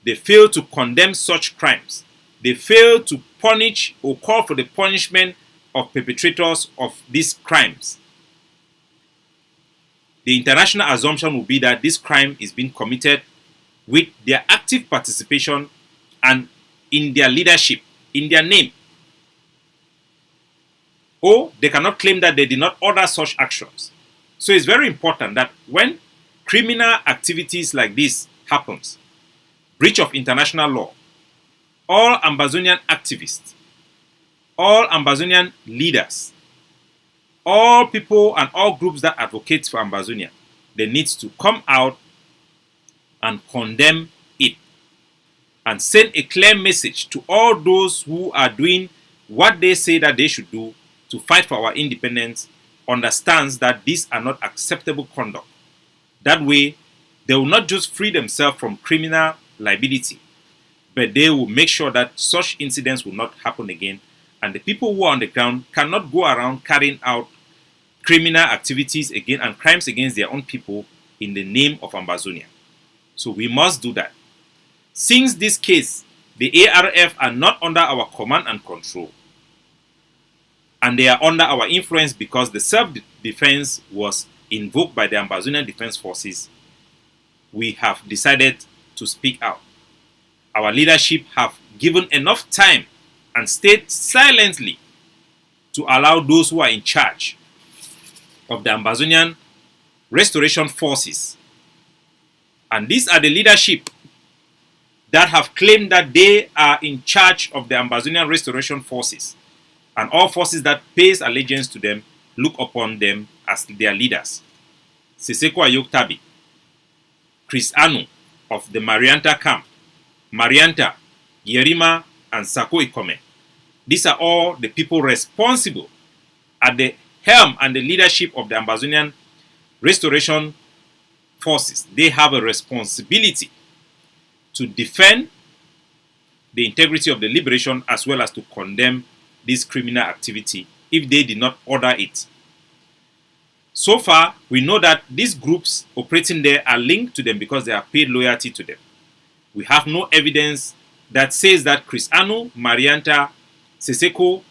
They failed to condemn such crimes. They failed to punish or call for the punishment of perpetrators of these crimes. The international assumption will be that this crime is being committed with their active participation and in their leadership, in their name. Or they cannot claim that they did not order such actions. So it's very important that when criminal activities like this happens, breach of international law, all Ambazonian activists, all Ambazonian leaders, all people and all groups that advocate for Ambazonia, they need to come out and condemn it and send a clear message to all those who are doing what they say that they should do to fight for our independence, understands that these are not acceptable conduct. That way, they will not just free themselves from criminal liability, but they will make sure that such incidents will not happen again, and the people who are on the ground cannot go around carrying out criminal activities again and crimes against their own people in the name of Ambazonian. So we must do that. Since this case, the ARF are not under our command and control, and they are under our influence because the self-defense was invoked by the Ambazonian Defense Forces, we have decided to speak out. Our leadership have given enough time and stayed silently to allow those who are in charge of the Ambazonian Restoration Forces, and these are the leadership that have claimed that they are in charge of the Ambazonian Restoration Forces, and all forces that pays allegiance to them look upon them as their leaders. Seseko Ayoktabi, Chris Anu of the Marianta camp, Marianta, Yerima, and Sako Ikome. These are all the people responsible at the helm and the leadership of the Ambazonian Restoration Forces. They have a responsibility to defend the integrity of the liberation as well as to condemn this criminal activity if they did not order it. So far, we know that these groups operating there are linked to them because they have paid loyalty to them. We have no evidence that says that Chris Anu, Marianta, Seseko,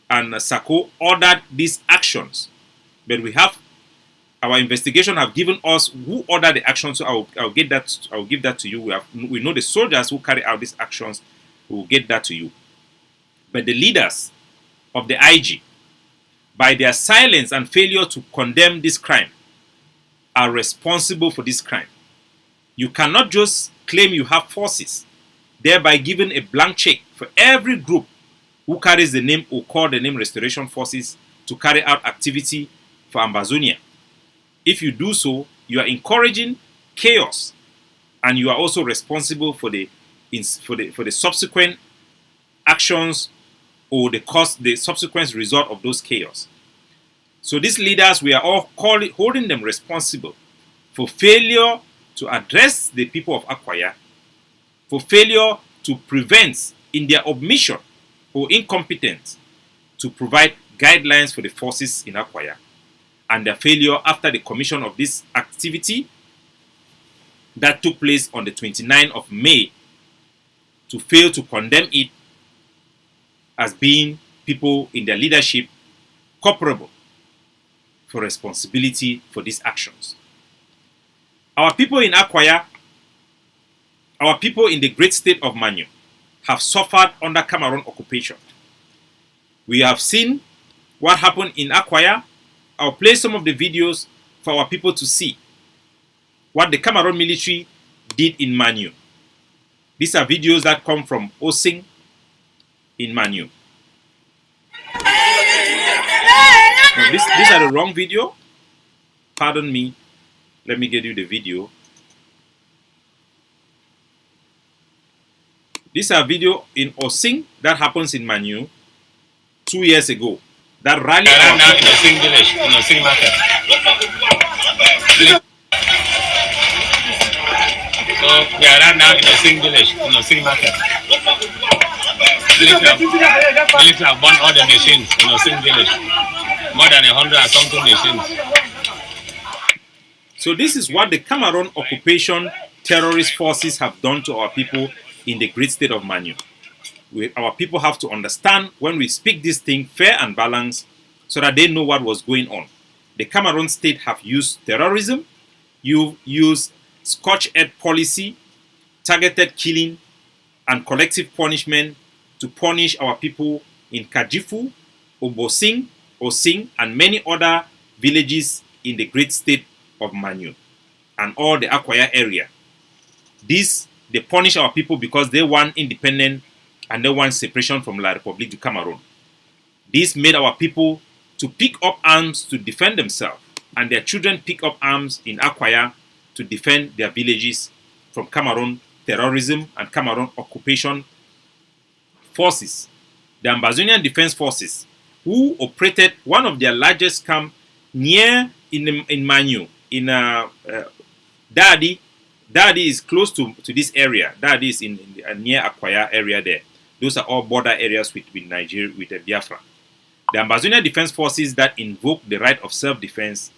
and Sako ordered these actions. But we have, our investigation have given us who ordered the actions, so I'll give that to you. We know the soldiers who carry out these actions. We will get that to you. But the leaders of the IG, by their silence and failure to condemn this crime, are responsible for this crime. You cannot just claim you have forces, thereby giving a blank check for every group who carries the name or call the name Restoration Forces to carry out activity for Ambazonia. If you do so, you are encouraging chaos, and you are also responsible for the subsequent actions or the subsequent result of those chaos. So these leaders, we are all holding them responsible for failure to address the people of Akwaya, for failure to prevent, in their omission or incompetence, to provide guidelines for the forces in Akwaya, and their failure after the commission of this activity that took place on the 29th of May to fail to condemn it as being people in their leadership culpable for responsibility for these actions. Our people in Akwaya, our people in the great state of Manu, have suffered under Cameroon occupation. We have seen what happened in Akwaya. I'll play some of the videos for our people to see what the Cameroon military did in Manu. These are videos that come from Osing in Manu. No, these are the wrong video. Pardon me. Let me get you the video. These are video in Osing that happens in Manu 2 years ago. That rally in Osing village, in Osing market. So we are right now in Osing village, in Osing market. Military have burned all the machines in Osing village. More than 100 and something machines. So this is what the Cameroon occupation terrorist forces have done to our people in the great state of Manu. Our people have to understand when we speak this thing fair and balanced so that they know what was going on. The Cameroon state have used terrorism, you use scorched-earth policy, targeted killing, and collective punishment to punish our people in Kajifu, Obosing, Osing, and many other villages in the great state of Manu and all the Akwaya area. They punish our people because they want independence and they want separation from La République du Cameroon. This made our people to pick up arms to defend themselves, and their children pick up arms in Akwaya to defend their villages from Cameroon terrorism and Cameroon occupation forces. The Ambazonian Defense Forces, who operated one of their largest camps near in Manu, in Dadi, That is close to this area. That is near Akwaya area there. Those are all border areas with Nigeria, with Biafra. The Ambazonian Defense Forces that invoke the right of self-defense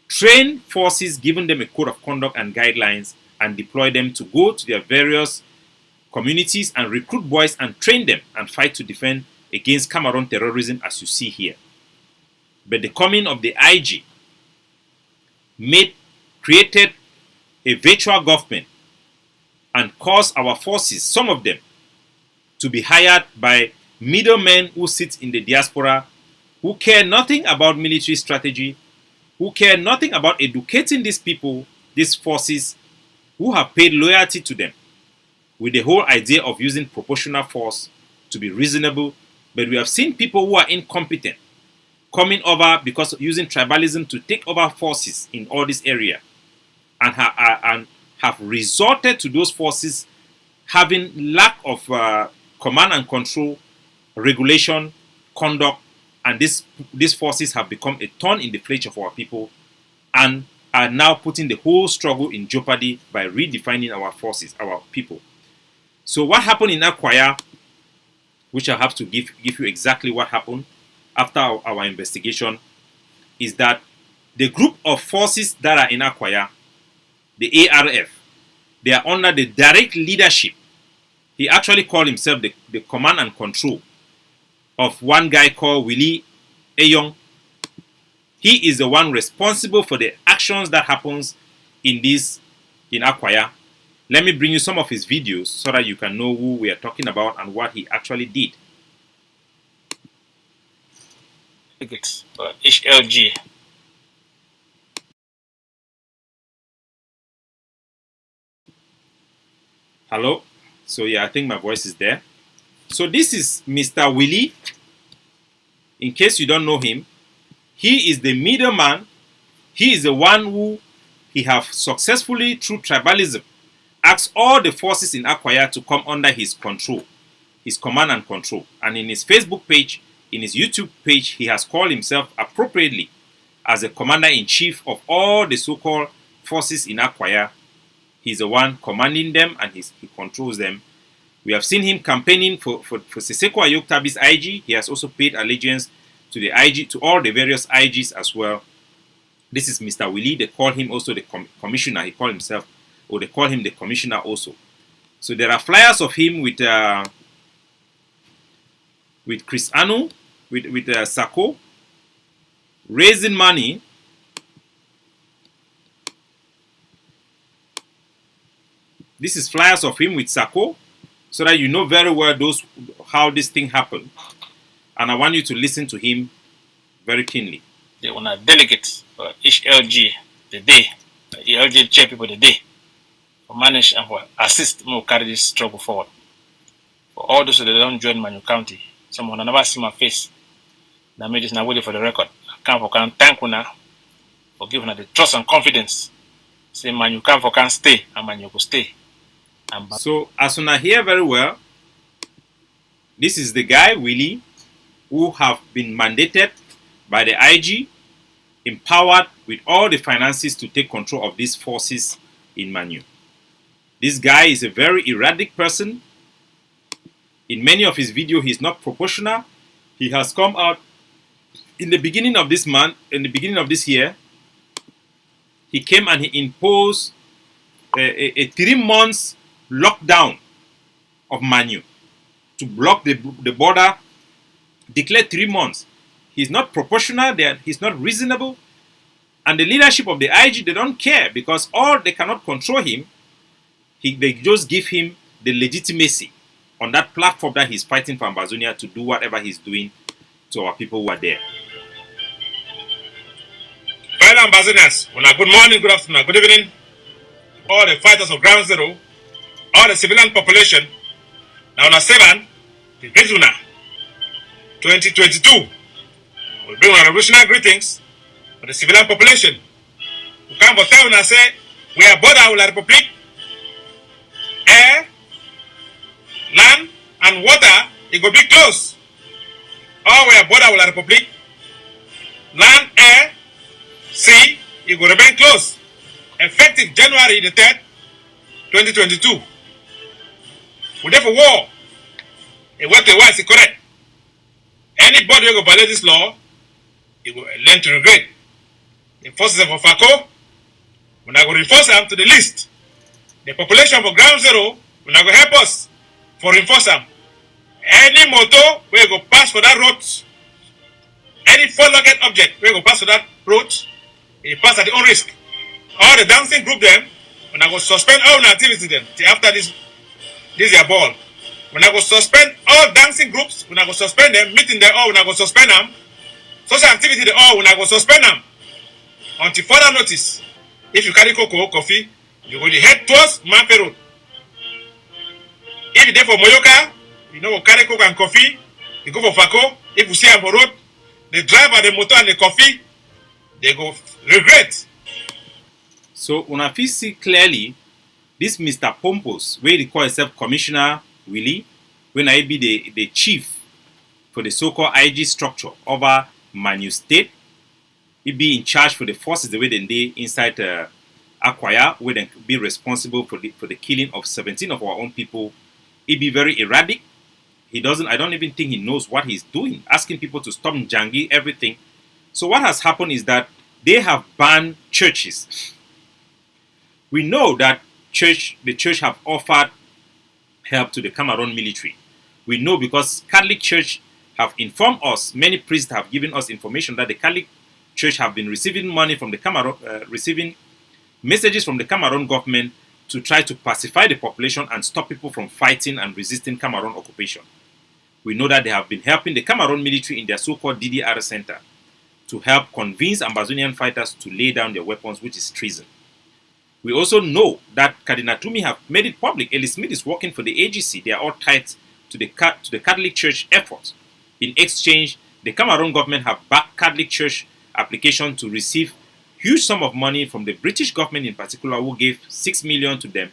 train forces, giving them a code of conduct and guidelines, and deploy them to go to their various communities and recruit boys and train them and fight to defend against Cameroon terrorism, as you see here. But the coming of the IG created a virtual government and caused our forces, some of them, to be hired by middlemen who sit in the diaspora, who care nothing about military strategy, who care nothing about educating these people, these forces, who have paid loyalty to them, with the whole idea of using proportional force to be reasonable. But we have seen people who are incompetent coming over because of using tribalism to take over forces in all this area, and have resorted to those forces having lack of command and control, regulation, conduct, and these forces have become a thorn in the flesh of our people and are now putting the whole struggle in jeopardy by redefining our forces, our people. So what happened in Akwaya, which I have to give you exactly what happened after our investigation, is that the group of forces that are in Akwaya, the ARF, they are under the direct leadership. He actually called himself the command and control of one guy called Willie Ayong. He is the one responsible for the actions that happens in Akwaya. Let me bring you some of his videos so that you can know who we are talking about and what he actually did. HLG. Hello. So yeah, I think my voice is there. So this is Mr. Willie. In case you don't know him, he is the middleman. He is the one who he have successfully, through tribalism, asked all the forces in Akwaya to come under his control, his command and control. And in his Facebook page, in his YouTube page, he has called himself appropriately as the commander-in-chief of all the so-called forces in Akwaya. He's the one commanding them and he controls them. We have seen him campaigning for Siseko Ayok Tabi's IG. He has also paid allegiance to the IG, to all the various IGs as well. This is Mr. Willie. They call him also the commissioner. He called himself, or they call him the commissioner also. So there are flyers of him with Chris Anu, with Sako, raising money This is flyers of him with Sako, so that you know very well how this thing happened. And I want you to listen to him very keenly. They want to delegate for each LG the day, LG chair people the day, for manage and for assist me carry this struggle forward. For all those that don't join Manu County, someone never see my face. That made this now waiting for the record. I can't for can thank you now for giving her the trust and confidence. Say Manu can stay and Manu will stay. So as you hear very well, this is the guy Willie, who have been mandated by the IG, empowered with all the finances to take control of these forces in Manu. This guy is a very erratic person. In many of his videos, he's not proportional. He has come out in the beginning of this month, in the beginning of this year. He came and he imposed a 3 months lockdown of Manu to block the border. Declared 3 months. He's not proportional. He's not reasonable. And the leadership of the IG, they don't care because they cannot control him. They just give him the legitimacy on that platform that he's fighting for Ambazonia to do whatever he's doing to our people who are there. Fellow Ambazonians, good morning, good afternoon, good evening. All the fighters of Ground Zero, all the civilian population. Now, on 7, the Pizuna 2022 will bring revolutionary greetings for the civilian population. We come for town and say, we are border with the Republic. Air, land, and water, it will be close. All we are border with the Republic. Land, air, sea, it will remain closed. Effective January the 3rd, 2022. We therefore war. And what they want is correct. Anybody who violate this law, he will learn to regret. The forces of FACO, when I go reinforce them to the list. The population for ground zero, when I go help us for reinforce them. Any motor will go pass for that road. Any four-legged object will go pass for that road. It pass at their own risk. All the dancing group them, when I go suspend all activity them till after this their ball. When I go suspend all dancing groups, when I go suspend them, meeting them all, when I go suspend them, social activity they all, when I go suspend them, until further notice. If you carry cocoa, coffee, you go head towards Mampe Road. If you there for Moyoka, you know, carry cocoa and coffee, you go for Fako. If you see Ambo Road, the driver, the motor, and the coffee, they go regret. So, when I see clearly, this Mr. Pompos, where he call himself Commissioner Willie, when I be the chief for the so-called IG structure over Manu State, he be in charge for the forces the way they inside Akwaya, where they be responsible for the killing of 17 of our own people. He be very erratic. I don't even think he knows what he's doing, asking people to stop Njangi, everything. So what has happened is that they have banned churches. We know that the church have offered help to the Cameroon military. We know because Catholic Church have informed us, many priests have given us information that the Catholic Church have been receiving money from the Cameroon, receiving messages from the Cameroon government to try to pacify the population and stop people from fighting and resisting Cameroon occupation. We know that they have been helping the Cameroon military in their so-called DDR center to help convince Ambazonian fighters to lay down their weapons, which is treason. We also know that Cardinal Tumi have made it public. Eli Smith is working for the AGC. They are all tied to the Catholic Church effort. In exchange, the Cameroon government have backed Catholic Church application to receive huge sum of money from the British government in particular, who gave 6 million to them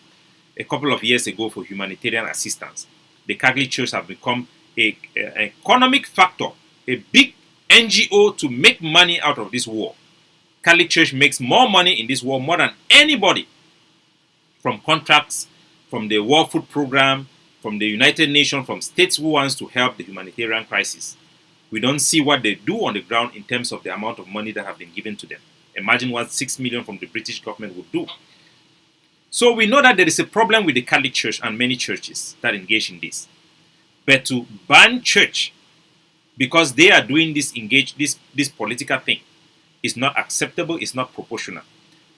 a couple of years ago for humanitarian assistance. The Catholic Church have become an economic factor, a big NGO to make money out of this war. Catholic Church makes more money in this war more than anybody, from contracts, from the World Food Program, from the United Nations, from states who wants to help the humanitarian crisis. We don't see what they do on the ground in terms of the amount of money that have been given to them. Imagine what 6 million from the British government would do. So we know that there is a problem with the Catholic Church and many churches that engage in this. But to ban church because they are doing this political thing is not acceptable, it's not proportional.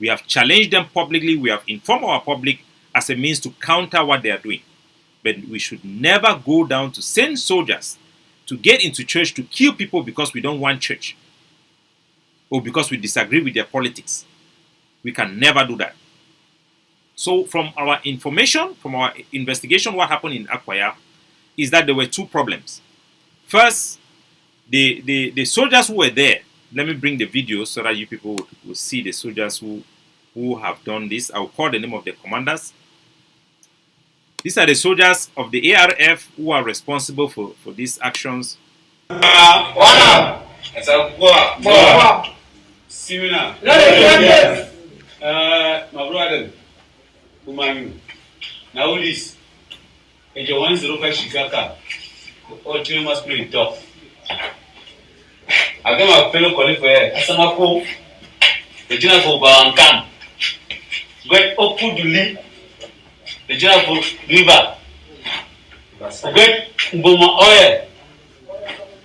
We have challenged them publicly, we have informed our public as a means to counter what they are doing. But we should never go down to send soldiers to get into church to kill people because we don't want church or because we disagree with their politics. We can never do that. So from our information, from our investigation, what happened in Akwaya is that there were two problems. First, the soldiers who were there, let me bring the video so that you people will see the soldiers who have done this. I'll call the name of the commanders. These are the soldiers of the ARF who are responsible for these actions. I got my fellow colleague for Asamako, the general for Bankam, Great Okuduli, the general for River, Great Boma Oil,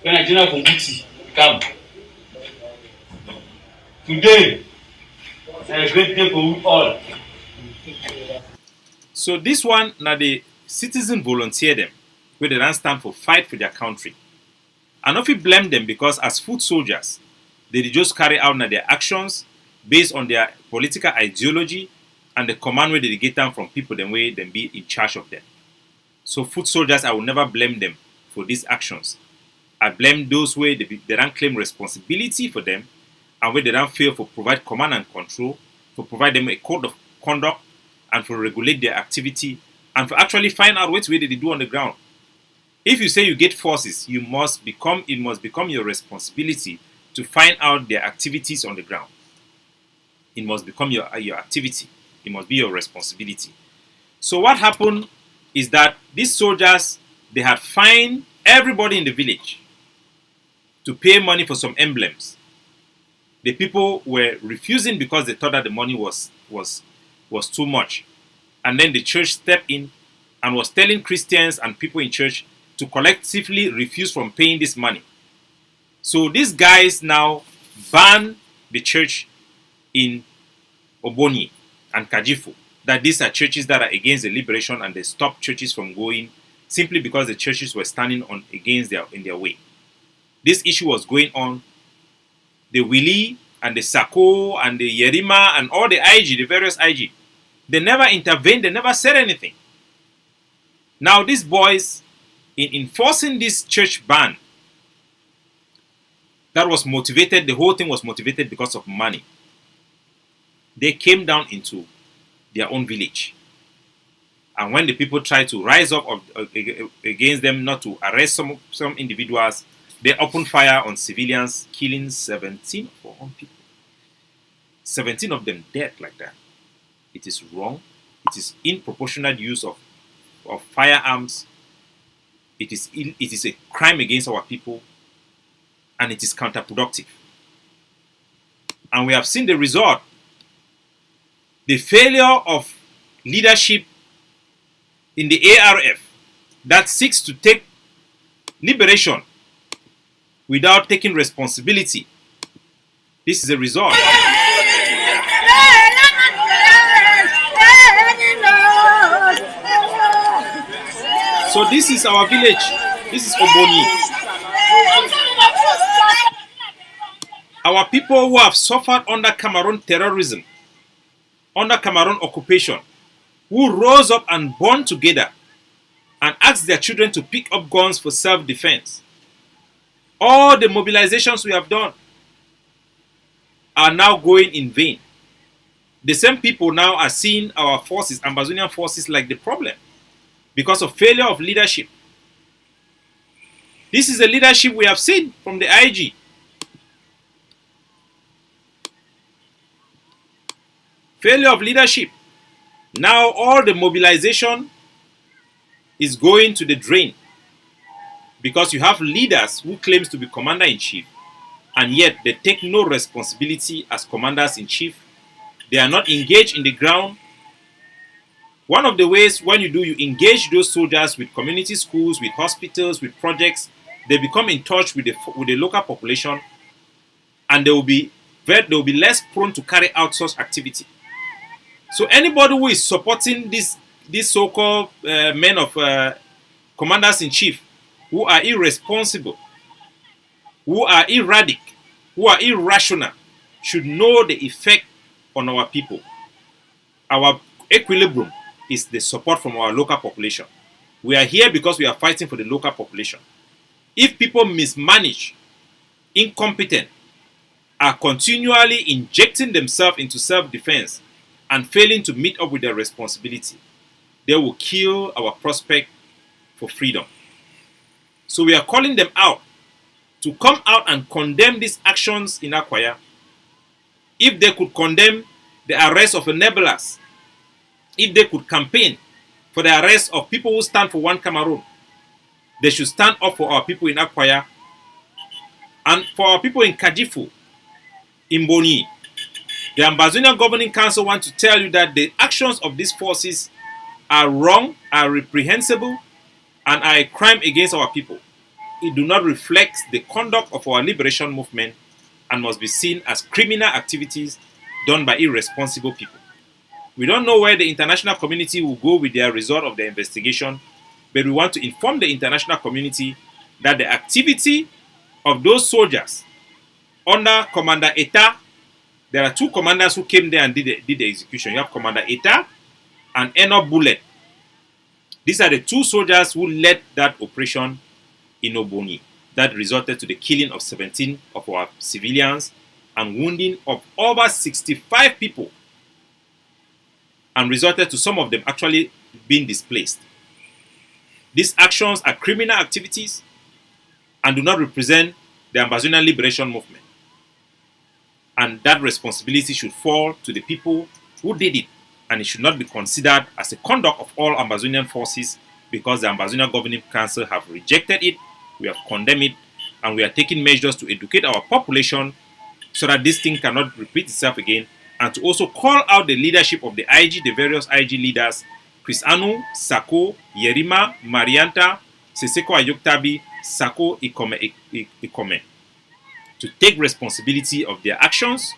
when a general from Buti come. Today, a great day for we all. So this one, now the citizen volunteer them, where they don't stand for fight for their country. And if we blame them because as foot soldiers, they just carry out their actions based on their political ideology and the command where they get them from people, the way they be in charge of them. So foot soldiers, I will never blame them for these actions. I blame those where they don't claim responsibility for them and where they don't feel for provide command and control, for provide them a code of conduct and for regulate their activity and for actually find out what way they do on the ground. If you say you get forces, it must become your responsibility to find out their activities on the ground. It must become your activity. It must be your responsibility. So what happened is that these soldiers, they had fined everybody in the village to pay money for some emblems. The people were refusing because they thought that the money was too much. And then the church stepped in and was telling Christians and people in church to collectively refuse from paying this money. So these guys now ban the church in Oboni and Kajifu, that these are churches that are against the liberation, and they stopped churches from going simply because the churches were standing on against in their way. This issue was going on. The Willie and the Sako and the Yerima and all the IG, the various IG, they never intervened, they never said anything. Now these boys, in enforcing this church ban, that was motivated, the whole thing was motivated because of money. They came down into their own village. And when the people tried to rise up against them, not to arrest some individuals, they opened fire on civilians, killing 17 of our own people. 17 of them dead like that. It is wrong. It is disproportionate use of firearms. It is a crime against our people, and it is counterproductive. And we have seen the result. The failure of leadership in the ARF that seeks to take liberation without taking responsibility. This is a result. So this is our village. This is Oboni. Our people who have suffered under Cameroon terrorism, under Cameroon occupation, who rose up and bond together and asked their children to pick up guns for self-defense. All the mobilizations we have done are now going in vain. The same people now are seeing our forces, Ambazonian forces, like the problem because of failure of leadership. This is the leadership we have seen from the IG. Failure of leadership. Now all the mobilization is going to the drain because you have leaders who claims to be commander-in-chief, and yet they take no responsibility as commanders-in-chief. They are not engaged in the ground. One of the ways when you engage those soldiers with community schools, with hospitals, with projects, they become in touch with the local population, and they will be less prone to carry out such activity. So anybody who is supporting these so-called men of commanders-in-chief who are irresponsible, who are erratic, who are irrational, should know the effect on our people. Our equilibrium is the support from our local population. We are here because we are fighting for the local population. If people mismanage, incompetent, are continually injecting themselves into self-defense and failing to meet up with their responsibility, they will kill our prospect for freedom. So we are calling them out to come out and condemn these actions in Akwaya. If they could condemn the arrest of enablers, if they could campaign for the arrest of people who stand for one Cameroon, they should stand up for our people in Akwaya and for our people in Kajifu, in Boni. The Ambazonian Governing Council want to tell you that the actions of these forces are wrong, are reprehensible, and are a crime against our people. It do not reflect the conduct of our liberation movement and must be seen as criminal activities done by irresponsible people. We don't know where the international community will go with their result of the investigation, but we want to inform the international community that the activity of those soldiers under Commander Eta, there are two commanders who came there and did the execution. You have Commander Eta and Enoch Bullet. These are the two soldiers who led that operation in Oboni that resulted to the killing of 17 of our civilians and wounding of over 65 people, and resulted to some of them actually being displaced. These actions are criminal activities and do not represent the Ambazonian liberation movement. And that responsibility should fall to the people who did it. and it should not be considered as a conduct of all Ambazonian forces because the Ambazonian Governing Council have rejected it, we have condemned it, and we are taking measures to educate our population so that this thing cannot repeat itself again, and to also call out the leadership of the IG, the various IG leaders, Chris Anu, Sako, Yerima, Marianta, Seseko Ayoktabi, Sako Ikome, to take responsibility of their actions,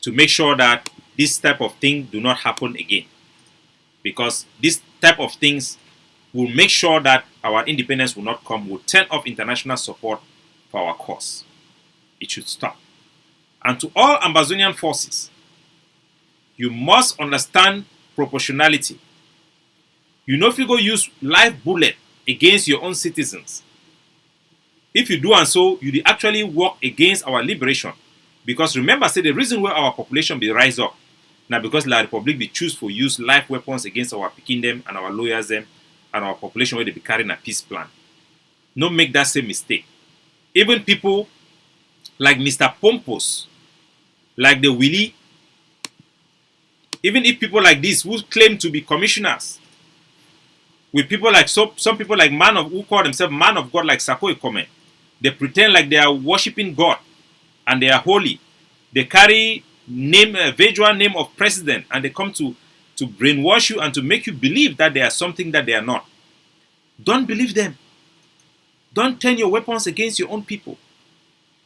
to make sure that this type of thing do not happen again. Because this type of things will make sure that our independence will not come, will turn off international support for our cause. It should stop. And to all Ambazonian forces, you must understand proportionality. You know, if you go use live bullet against your own citizens, if you do and so, you actually work against our liberation. Because remember, say the reason why our population be rise up, now because La Republic be choose for use live weapons against our picking them and our lawyers them and our population where they be carrying a peace plan. No make that same mistake. Even people like Mr. Pompos, like the Willie, even if people like this who claim to be commissioners, with people like some people like who call themselves man of God like Sako Ikome, they pretend like they are worshiping God and they are holy. They carry visual name of president and they come to brainwash you and to make you believe that they are something that they are not. Don't believe them. Don't turn your weapons against your own people.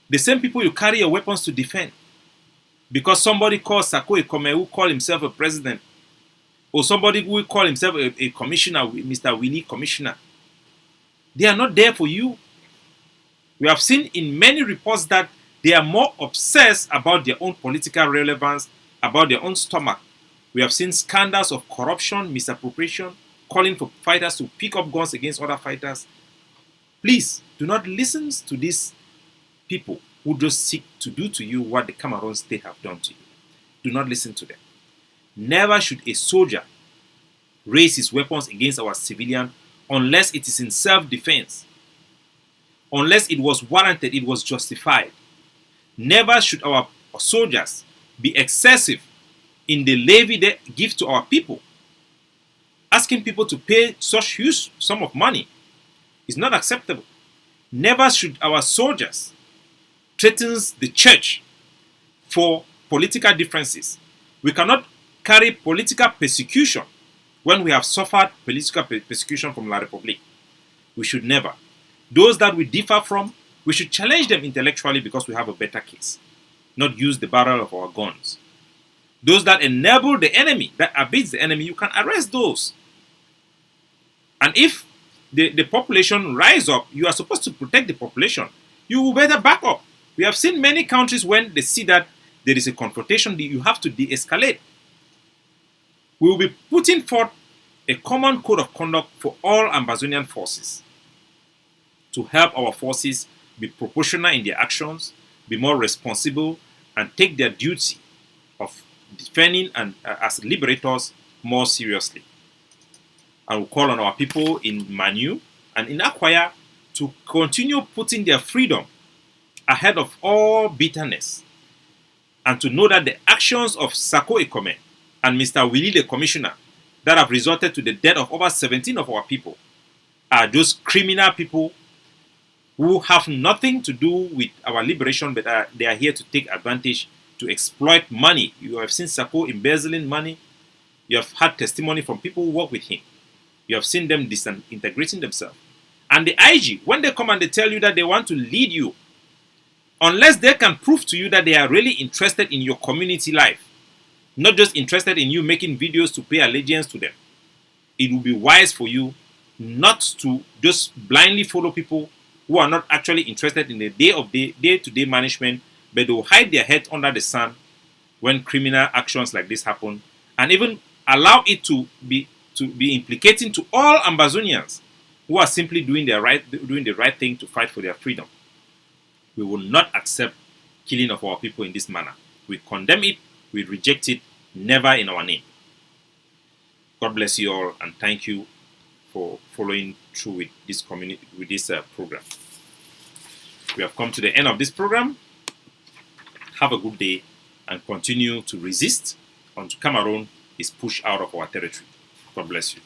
The same people you carry your weapons to defend. Because somebody called Sako Ikome who call himself a president, or somebody who will call himself a commissioner, Mr. Willie Commissioner. They are not there for you. We have seen in many reports that they are more obsessed about their own political relevance, about their own stomach. We have seen scandals of corruption, misappropriation, calling for fighters to pick up guns against other fighters. Please, do not listen to these people who just seek to do to you what the Cameroon state have done to you. Do not listen to them. Never should a soldier raise his weapons against our civilian unless it is in self-defense. Unless it was warranted, it was justified. Never should our soldiers be excessive in the levy they give to our people. Asking people to pay such huge sum of money is not acceptable. Never should our soldiers threaten the church for political differences. We cannot carry political persecution when we have suffered political persecution from La Republic. We should never. Those that we differ from, we should challenge them intellectually because we have a better case, not use the barrel of our guns. Those that enable the enemy, that abates the enemy, you can arrest those. And if the population rise up, you are supposed to protect the population. You will better back up. We have seen many countries when they see that there is a confrontation, you have to de-escalate. We will be putting forth a common code of conduct for all Ambazonian forces to help our forces be proportional in their actions, be more responsible, and take their duty of defending and as liberators more seriously. And we call on our people in Manu and in Akwaya to continue putting their freedom ahead of all bitterness, and to know that the actions of Sako Ikome and Mr. Willie the Commissioner that have resulted to the death of over 17 of our people are those criminal people who have nothing to do with our liberation, but they are here to take advantage, to exploit money. You have seen Sako embezzling money. You have had testimony from people who work with him. You have seen them disintegrating themselves. And the IG, when they come and they tell you that they want to lead you, unless they can prove to you that they are really interested in your community life, not just interested in you making videos to pay allegiance to them, it will be wise for you not to just blindly follow people who are not actually interested in the day-to-day management, but they will hide their head under the sun when criminal actions like this happen, and even allow it to be implicating to all Ambazonians who are simply doing the right thing to fight for their freedom. We will not accept killing of our people in this manner. We condemn it, we reject it, never in our name. God bless you all, and thank you for following through with this program. We have come to the end of this program. Have a good day and continue to resist until Cameroon is pushed out of our territory. God bless you.